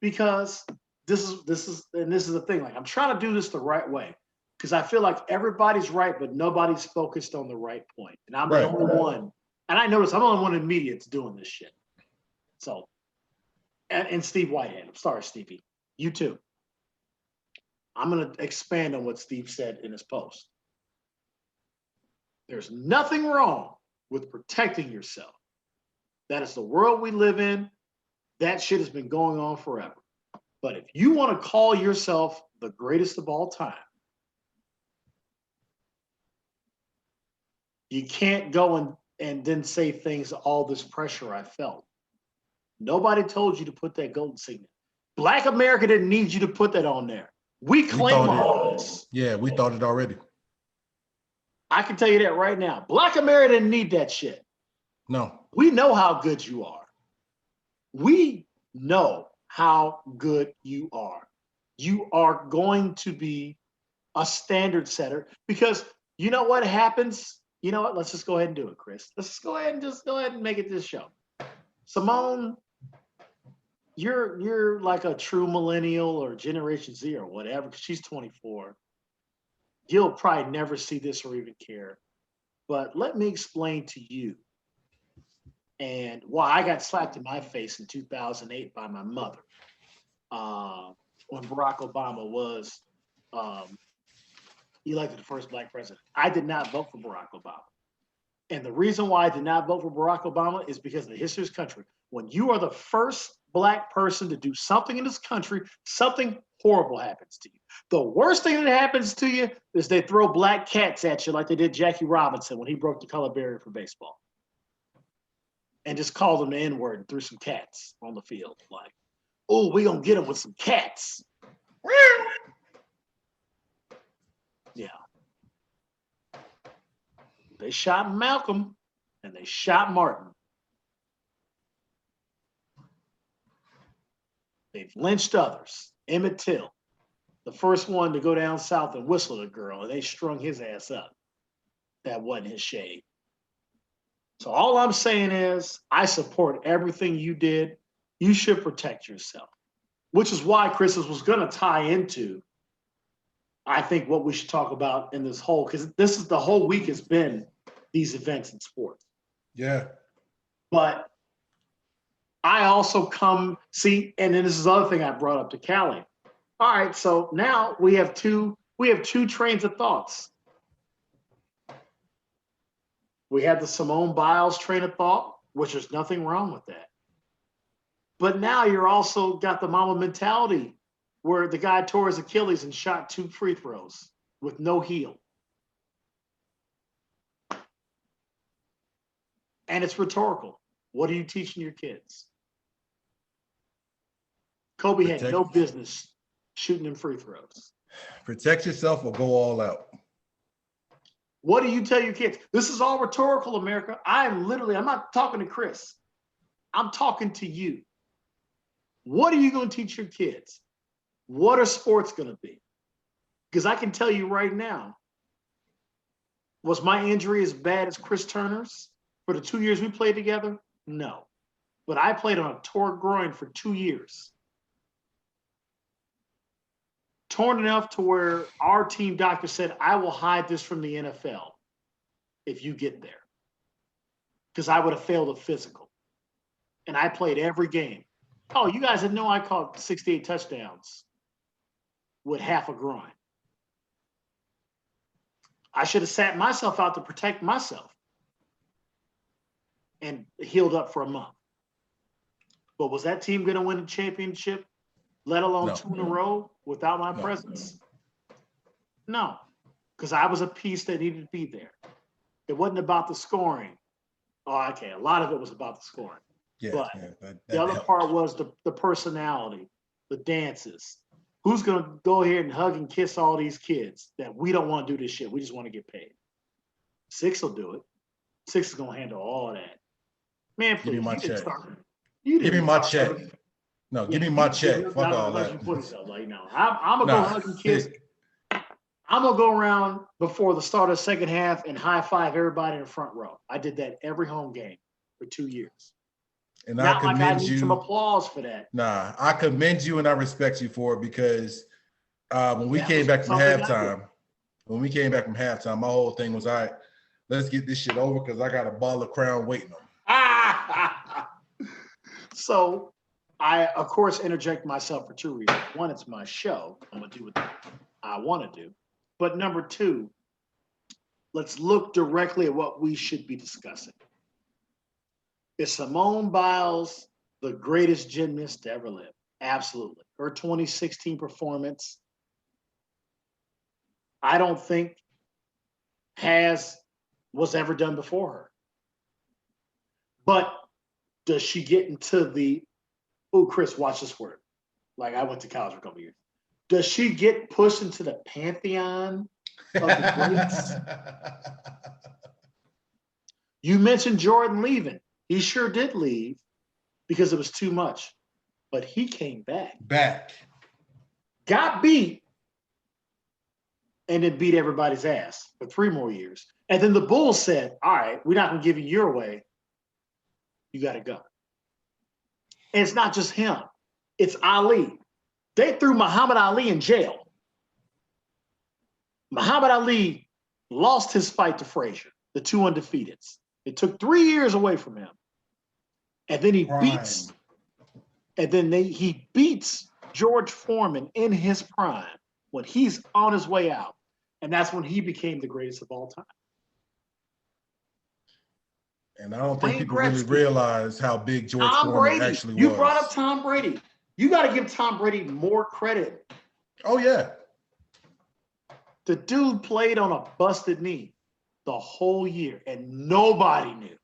Because this is the thing. Like, I'm trying to do this the right way because I feel like everybody's right, but nobody's focused on the right point. And I'm the only one. And I notice I'm the only one in media that's doing this shit. So, and Steve Whitehead. I'm sorry, Stevie. You too. I'm going to expand on what Steve said in his post. There's nothing wrong with protecting yourself. That is the world we live in. That shit has been going on forever. But if you want to call yourself the greatest of all time, you can't go and then say things, all this pressure I felt. Nobody told you to put that gold insignia. Black America didn't need you to put that on there. We claim all this. Yeah, we thought it already. I can tell you that right now. Black America didn't need that shit. No. We know how good you are. We know how good you are. You are going to be a standard setter because you know what happens? You know what? Let's just go ahead and do it, Chris. Let's just go ahead and make it this show. Simone, you're like a true millennial or Generation Z or whatever, because she's 24. You'll probably never see this or even care. But let me explain to you and why I got slapped in my face in 2008 by my mother when Barack Obama was elected the first black president. I did not vote for Barack Obama. And the reason why I did not vote for Barack Obama is because of the history of this country. When you are the first black person to do something in this country, something horrible happens to you. The worst thing that happens to you is they throw black cats at you like they did Jackie Robinson when he broke the color barrier for baseball. And just called them the N-word and threw some cats on the field. Like, oh, we gonna get them with some cats. Yeah. They shot Malcolm and they shot Martin. They've lynched others. Emmett Till, the first one to go down south and whistle at a girl, and they strung his ass up. That wasn't his shade. So all I'm saying is I support everything you did. You should protect yourself, which is why Chris was going to tie into, I think, what we should talk about in this whole, because this is the whole week has been these events in sports. Yeah. But I also see, and then this is the other thing I brought up to Callie. All right, so now we have two trains of thoughts. We had the Simone Biles train of thought, which there's nothing wrong with that. But now you're also got the mama mentality where the guy tore his Achilles and shot 2 free throws with no heel. And it's rhetorical. What are you teaching your kids? Kobe had no business shooting them free throws. Protect yourself or go all out. What do you tell your kids? This is all rhetorical, America. I'm not talking to Chris. I'm talking to you. What are you going to teach your kids? What are sports going to be? Because I can tell you right now, was my injury as bad as Chris Turner's for the 2 years we played together? No. But I played on a torn groin for 2 years. Torn enough to where our team doctor said, I will hide this from the NFL if you get there. Because I would have failed a physical. And I played every game. Oh, you guys didn't know I caught 68 touchdowns with half a groin. I should have sat myself out to protect myself and healed up for a month. But was that team going to win a championship, let alone 2 in a row, without my presence? No, because I was a piece that needed to be there. It wasn't about the scoring. Oh, okay, a lot of it was about the scoring. Yeah, but that the other helped. part was the personality, the dances. Who's going to go ahead and hug and kiss all these kids that we don't want to do this shit? We just want to get paid. 6 will do it. 6 is going to handle all that. Man, please. Give me my check. Give me my check. No, give me my check. Fuck all that. I'm going to go hug and kiss. I'm going to go around before the start of the second half and high five everybody in the front row. I did that every home game for 2 years. And Not I commend like I need some applause for that. Nah, I commend you and I respect you for it because when we came back from halftime, my whole thing was, all right, let's get this shit over because I got a ball of Crown waiting on me. So I, of course, interject myself for 2 reasons. One, it's my show. I'm going to do what I want to do. But number 2, let's look directly at what we should be discussing. Is Simone Biles the greatest gymnast to ever live? Absolutely. Her 2016 performance, I don't think was ever done before her. But does she get into the, oh, Chris, watch this word. Like I went to college for a couple of years. Does she get pushed into the pantheon of the greats? You mentioned Jordan leaving. He sure did leave because it was too much, but he came back. Got beat, and then beat everybody's ass for 3 more years. And then the Bulls said, all right, we're not going to give you your way. You got to go. And it's not just him. It's Ali. They threw Muhammad Ali in jail. Muhammad Ali lost his fight to Frazier, the 2 undefeateds. It took 3 years away from him. And then he beats George Foreman in his prime when he's on his way out. And that's when he became the greatest of all time. And I don't think people really realize how big George Foreman actually was. You brought up Tom Brady. You got to give Tom Brady more credit. Oh, yeah. The dude played on a busted knee the whole year, and nobody knew.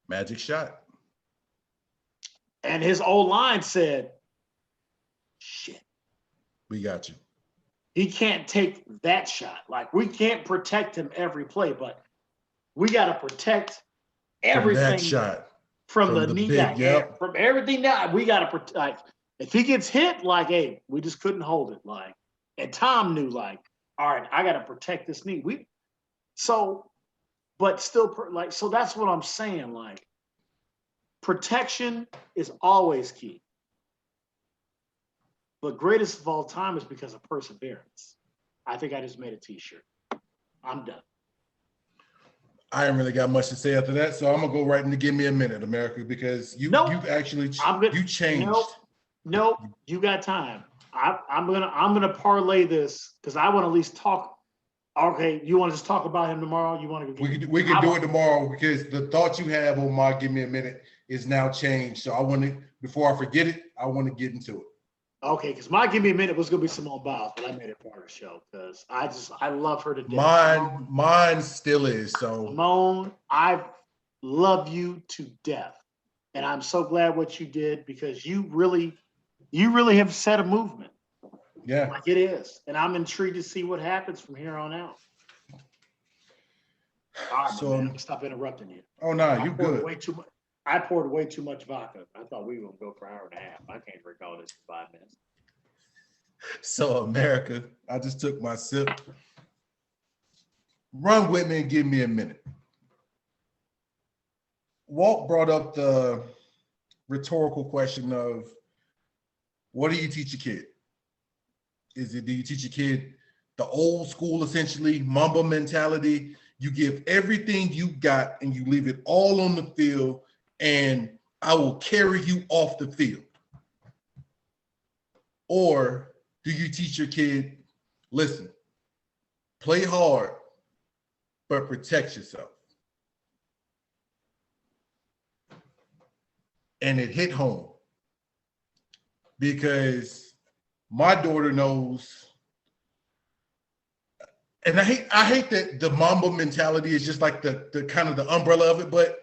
Magic shot. And his old line said, shit. We got you. He can't take that shot. Like, we can't protect him every play, but we got to protect everything from that shot. from the knee down, yep. from everything down. We got to protect. If he gets hit, like, hey, we just couldn't hold it. Like, and Tom knew, like, all right, I got to protect this knee. But still, like, so that's what I'm saying. Like, protection is always key. But greatest of all time is because of perseverance. I think I just made a T-shirt. I'm done. I ain't really got much to say after that, so I'm gonna go right into Give Me a Minute, America, because you've actually you changed. Nope, you got time. I'm gonna parlay this because I want to at least talk. Okay, you want to just talk about him tomorrow? You want to? We can do it tomorrow because the thought you have on my Give Me a Minute is now changed. So I want to, before I forget it, I want to get into it. Okay, because my Give Me a Minute was gonna be Simone Biles, but I made it part of the show because I love her to death. Mine still is. So Simone, I love you to death, and I'm so glad what you did because you really have set a movement. Yeah, like it is, and I'm intrigued to see what happens from here on out. All right, so man, stop interrupting you. Oh no, you good? I poured way too much vodka. I thought we were gonna go for an hour and a half. I can't drink all this in 5 minutes. So America, I just took my sip. Run with me and give me a minute. Walt brought up the rhetorical question of, what do you teach a kid? Do you teach a kid the old school, essentially, Mamba mentality? You give everything you got and you leave it all on the field, and I will carry you off the field. Or do you teach your kid, listen, play hard, but protect yourself? And it hit home because my daughter knows, and I hate that the Mamba mentality is just like the kind of the umbrella of it, but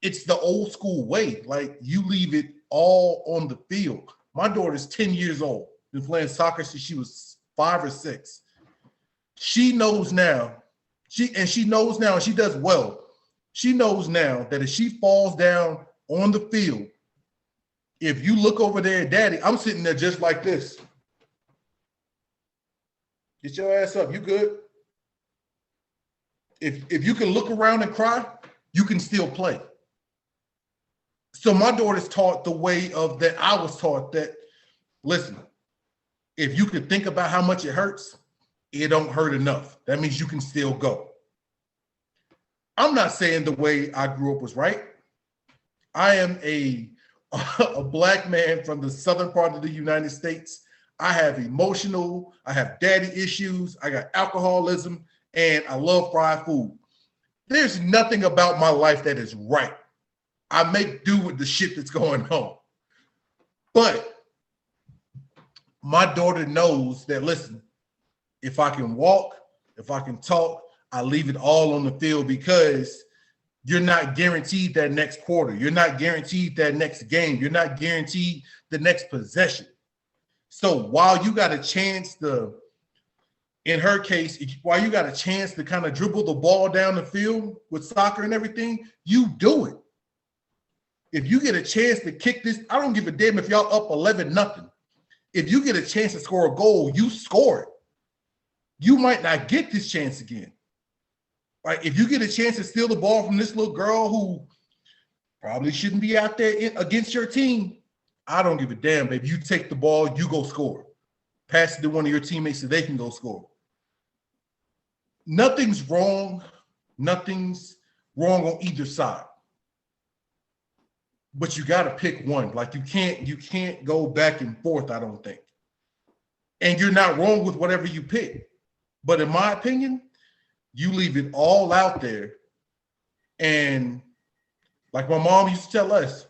it's the old school way. Like, you leave it all on the field. My daughter's 10 years old, been playing soccer since she was 5 or 6. She knows now, she knows now, and she does well. She knows now that if she falls down on the field, if you look over there at daddy, I'm sitting there just like this. Get your ass up, you good? If you can look around and cry, you can still play. So my daughter's taught the way of that I was taught, that, listen, if you can think about how much it hurts, it don't hurt enough. That means you can still go. I'm not saying the way I grew up was right. I am a Black man from the southern part of the United States. I have I have daddy issues, I got alcoholism, and I love fried food. There's nothing about my life that is right. I make do with the shit that's going on. But my daughter knows that, listen, if I can walk, if I can talk, I leave it all on the field, because you're not guaranteed that next quarter. You're not guaranteed that next game. You're not guaranteed the next possession. So while you got a chance to, in her case, while you got a chance to kind of dribble the ball down the field with soccer and everything, you do it. If you get a chance to kick this, I don't give a damn if y'all up 11-0. If you get a chance to score a goal, you score it. You might not get this chance again. Like, if you get a chance to steal the ball from this little girl who probably shouldn't be out there against your team, I don't give a damn, baby. You take the ball, you go score. Pass it to one of your teammates so they can go score. Nothing's wrong. Nothing's wrong on either side. But you got to pick one. Like, you can't go back and forth, I don't think. And you're not wrong with whatever you pick. But in my opinion, you leave it all out there. And like my mom used to tell us,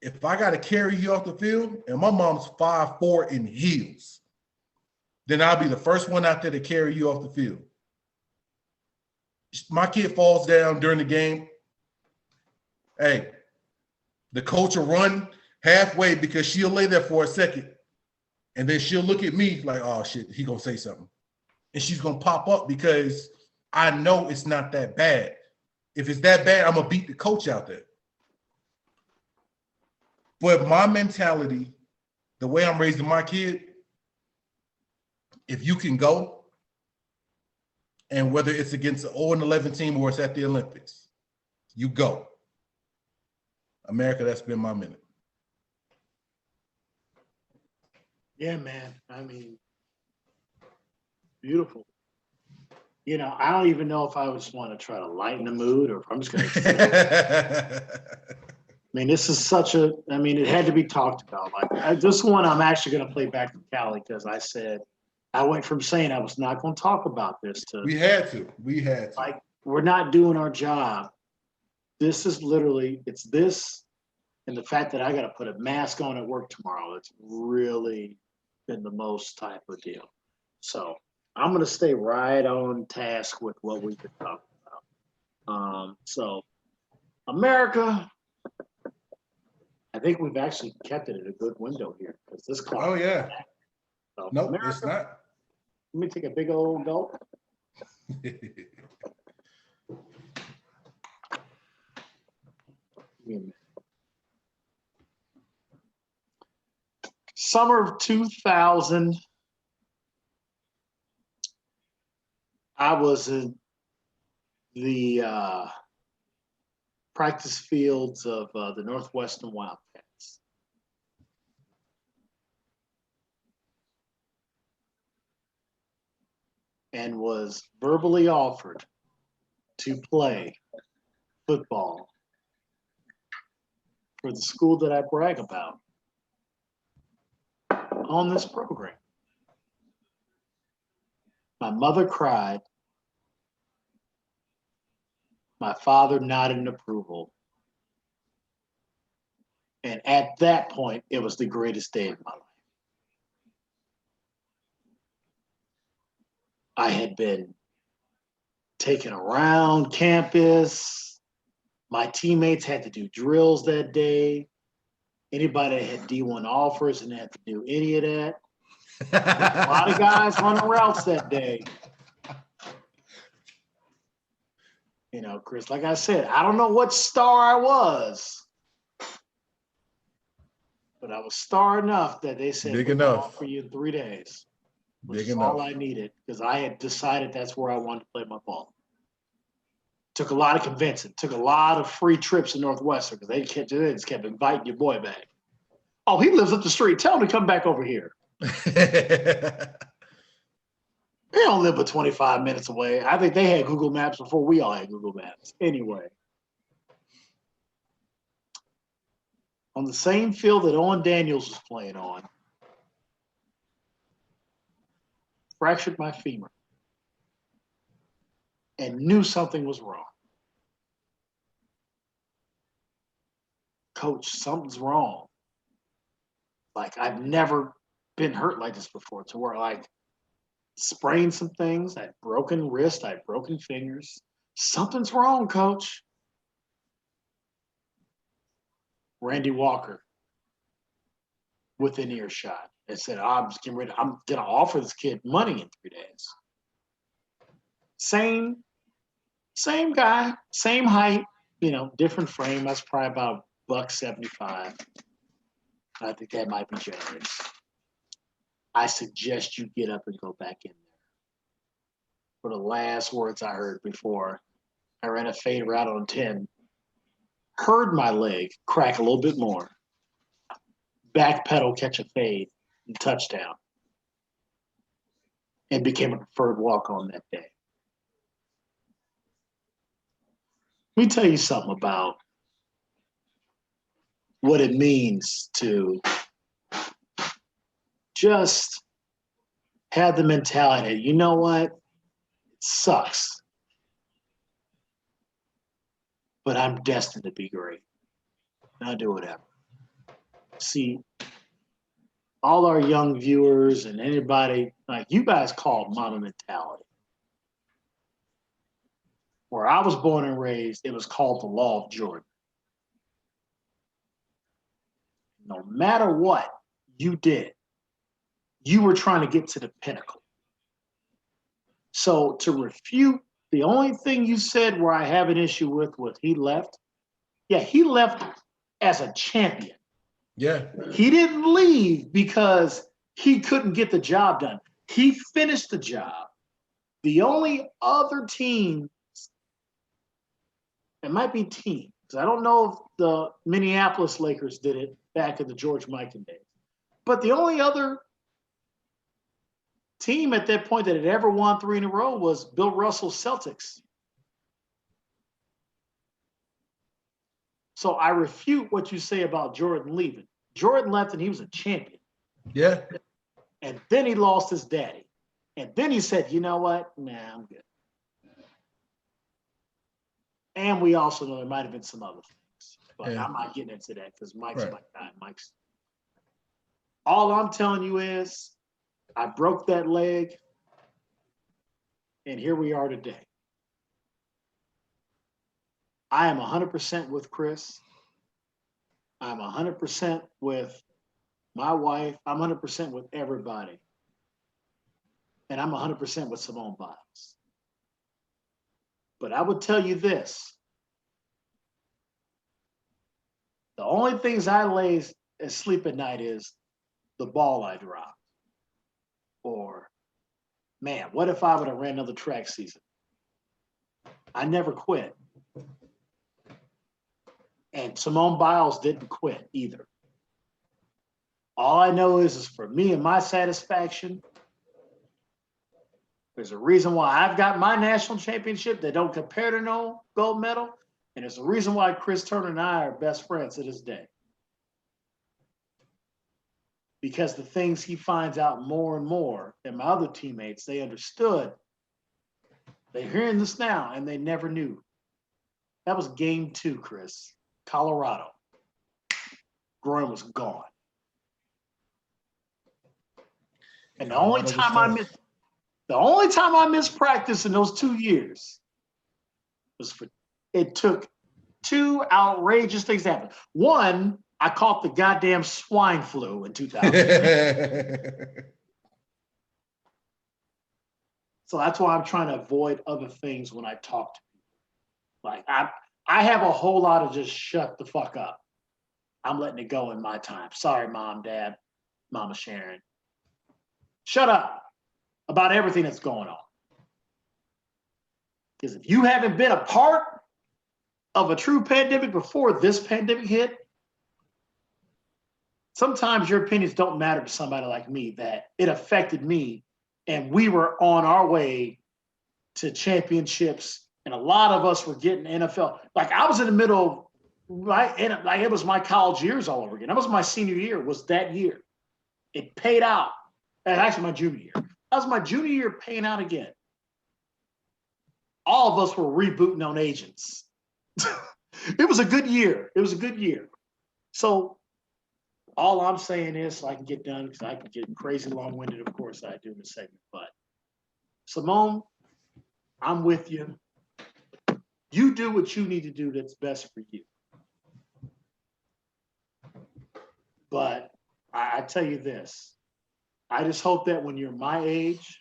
if I got to carry you off the field, and my mom's 5'4" in heels, then I'll be the first one out there to carry you off the field. My kid falls down during the game. Hey, the coach will run halfway because she'll lay there for a second. And then she'll look at me like, oh shit, he gonna say something. And she's gonna pop up because I know it's not that bad. If it's that bad, I'm gonna beat the coach out there. But my mentality, the way I'm raising my kid, if you can go, and whether it's against an 0-11 team or it's at the Olympics, you go. America, that's been my minute. Yeah, man. I mean, beautiful. You know, I don't even know if I just want to try to lighten the mood or if I'm just going to. I mean, this is it had to be talked about. Like, this one, I'm actually going to play back to Cali because I went from saying I was not going to talk about this to. We had to. Like, we're not doing our job. This is literally, it's this and the fact that I got to put a mask on at work tomorrow. It's really been the most type of deal. So I'm going to stay right on task with what we've been talking about. So America, I think we've actually kept it at a good window here because this clock. Oh, yeah. So Nope, America, it's not. Let me take a big old gulp. Summer of 2000, I was in the practice fields of the Northwestern Wildcats. And was verbally offered to play football for the school that I brag about on this program. My mother cried. My father nodded in approval. And at that point, it was the greatest day of my life. I had been taken around campus. My teammates had to do drills that day. Anybody that had D1 offers didn't have to do any of that. A lot of guys running routes that day. You know, Chris, like I said, I don't know what star I was, but I was star enough that they said, big we're enough offer you in 3 days. Which Big is enough. all I needed because I had decided that's where I wanted to play my ball. Took a lot of convincing. Took a lot of free trips to Northwestern because they just kept inviting your boy back. Oh, he lives up the street. Tell him to come back over here. They don't live but 25 minutes away. I think they had Google Maps before we all had Google Maps. Anyway. On the same field that Owen Daniels was playing on, fractured my femur and knew something was wrong. Coach, something's wrong. Like, I've never been hurt like this before, to where like sprained some things. I had broken wrist, I had broken fingers. Something's wrong, coach. Randy Walker within earshot and said, I'm gonna offer this kid money in 3 days. Same guy, same height, different frame. That's probably about $175. I think that might be generous. I suggest you get up and go back in there. For the last words I heard before I ran a fade route on 10, heard my leg crack a little bit more, back pedal, catch a fade, and touchdown, and became a preferred walk-on that day. Let me tell you something about what it means to just have the mentality, you know what? It sucks, but I'm destined to be great. And I'll do whatever. See, all our young viewers and anybody, like you guys call it Mamba mentality. Where I was born and raised, it was called the law of Jordan. No matter what you did, you were trying to get to the pinnacle. So to refute the only thing you said where I have an issue with was he left. Yeah, he left as a champion. Yeah. He didn't leave because he couldn't get the job done. He finished the job. The only other team, it might be teams. I don't know if the Minneapolis Lakers did it back in the George Mikan days. But the only other team at that point that had ever won 3 in a row was Bill Russell's Celtics. So I refute what you say about Jordan leaving. Jordan left and he was a champion. Yeah. And then he lost his daddy. And then he said, you know what? Nah, I'm good. And we also know there might have been some other things. But I'm not getting into that because Mike's my guy. Mike's. All I'm telling you is I broke that leg. And here we are today. I am 100% with Chris. I'm 100% with my wife. I'm 100% with everybody. And I'm 100% with Simone Biles. But I would tell you this. The only things I lay asleep at night is the ball I dropped. Or, man, what if I would have ran another track season? I never quit. And Simone Biles didn't quit either. All I know is for me and my satisfaction, there's a reason why I've got my national championship that don't compare to no gold medal. And there's a reason why Chris Turner and I are best friends to this day. Because the things he finds out more and more than my other teammates, they understood. They're hearing this now and they never knew. That was game 2, Chris. Colorado. Groin was gone. And the only time I missed practice in those 2 years was it took 2 outrageous things to happen. One, I caught the goddamn swine flu in 2000. So that's why I'm trying to avoid other things when I talk to people. Like I have a whole lot of just shut the fuck up. I'm letting it go in my time. Sorry, Mom, Dad, Mama Sharon. Shut up about everything that's going on. Because if you haven't been a part of a true pandemic before this pandemic hit, sometimes your opinions don't matter to somebody like me, that it affected me and we were on our way to championships. And a lot of us were getting NFL. Like I was in the middle, right? And like it was my college years all over again. That was my senior year, was that year. It paid out. And actually my junior year. That was my junior year paying out again. All of us were rebooting on agents. It was a good year. It was a good year. So all I'm saying is, so I can get done, because I can get crazy long-winded, of course I do in this segment. But Simone, I'm with you. You do what you need to do that's best for you. But I tell you this, I just hope that when you're my age,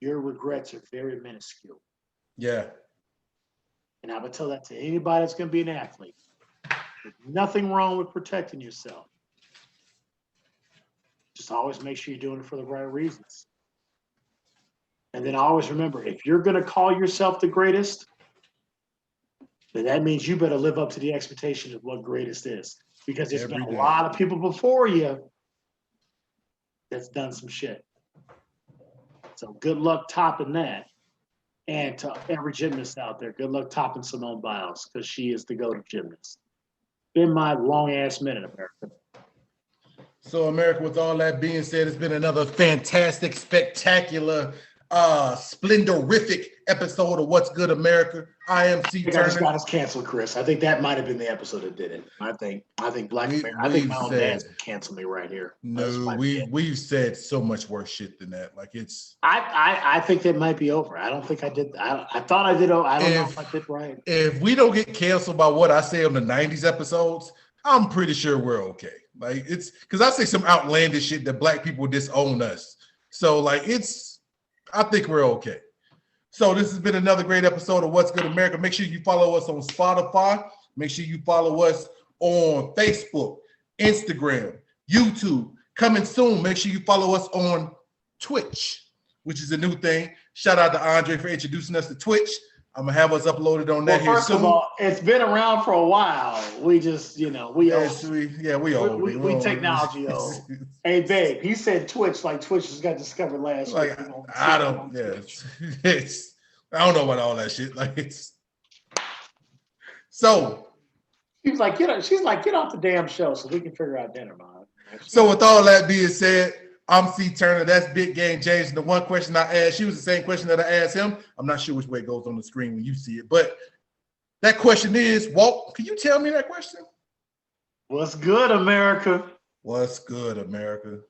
your regrets are very minuscule. Yeah. And I would tell that to anybody that's going to be an athlete. There's nothing wrong with protecting yourself. Just always make sure you're doing it for the right reasons. And then always remember, if you're going to call yourself the greatest, then that means you better live up to the expectation of what greatest is. Because there's been a lot of people before you that's done some shit. So good luck topping that. And to every gymnast out there, good luck topping Simone Biles, because she is the go-to gymnast. Been my long-ass minute, America. So, America, with all that being said, it's been another fantastic, spectacular, splendorific episode of What's Good America. I am C. Turner. I just got us canceled, Chris. I think that might have been the episode that did it. I think Black America. I think my own dad's gonna cancel me right here. No, we've said so much worse shit than that. Like it's. I think that might be over. I don't think I did. I thought I did. I don't know if I did right. If we don't get canceled by what I say on the '90s episodes, I'm pretty sure we're okay. Like it's because I say some outlandish shit that Black people disown us. So like I think we're okay. So this has been another great episode of What's Good America. Make sure you follow us on Spotify. Make sure you follow us on Facebook, Instagram, YouTube. Coming soon. Make sure you follow us on Twitch, which is a new thing. Shout out to Andre for introducing us to Twitch. I'm gonna have us uploaded on that Well, here first soon. of all, it's been around for a while. We just, we yes, we old. we technology old. Hey, babe, he said Twitch like Twitch just got discovered last year. Like I don't, it's I don't know about all that shit. Like it's so. She's like, get off the damn show so we can figure out dinner, man. So with all that being said, I'm C Turner. That's Big Game James. And the one question I asked, she was the same question that I asked him. I'm not sure which way it goes on the screen when you see it, but that question is, Walt, can you tell me that question? What's good, America? What's good, America?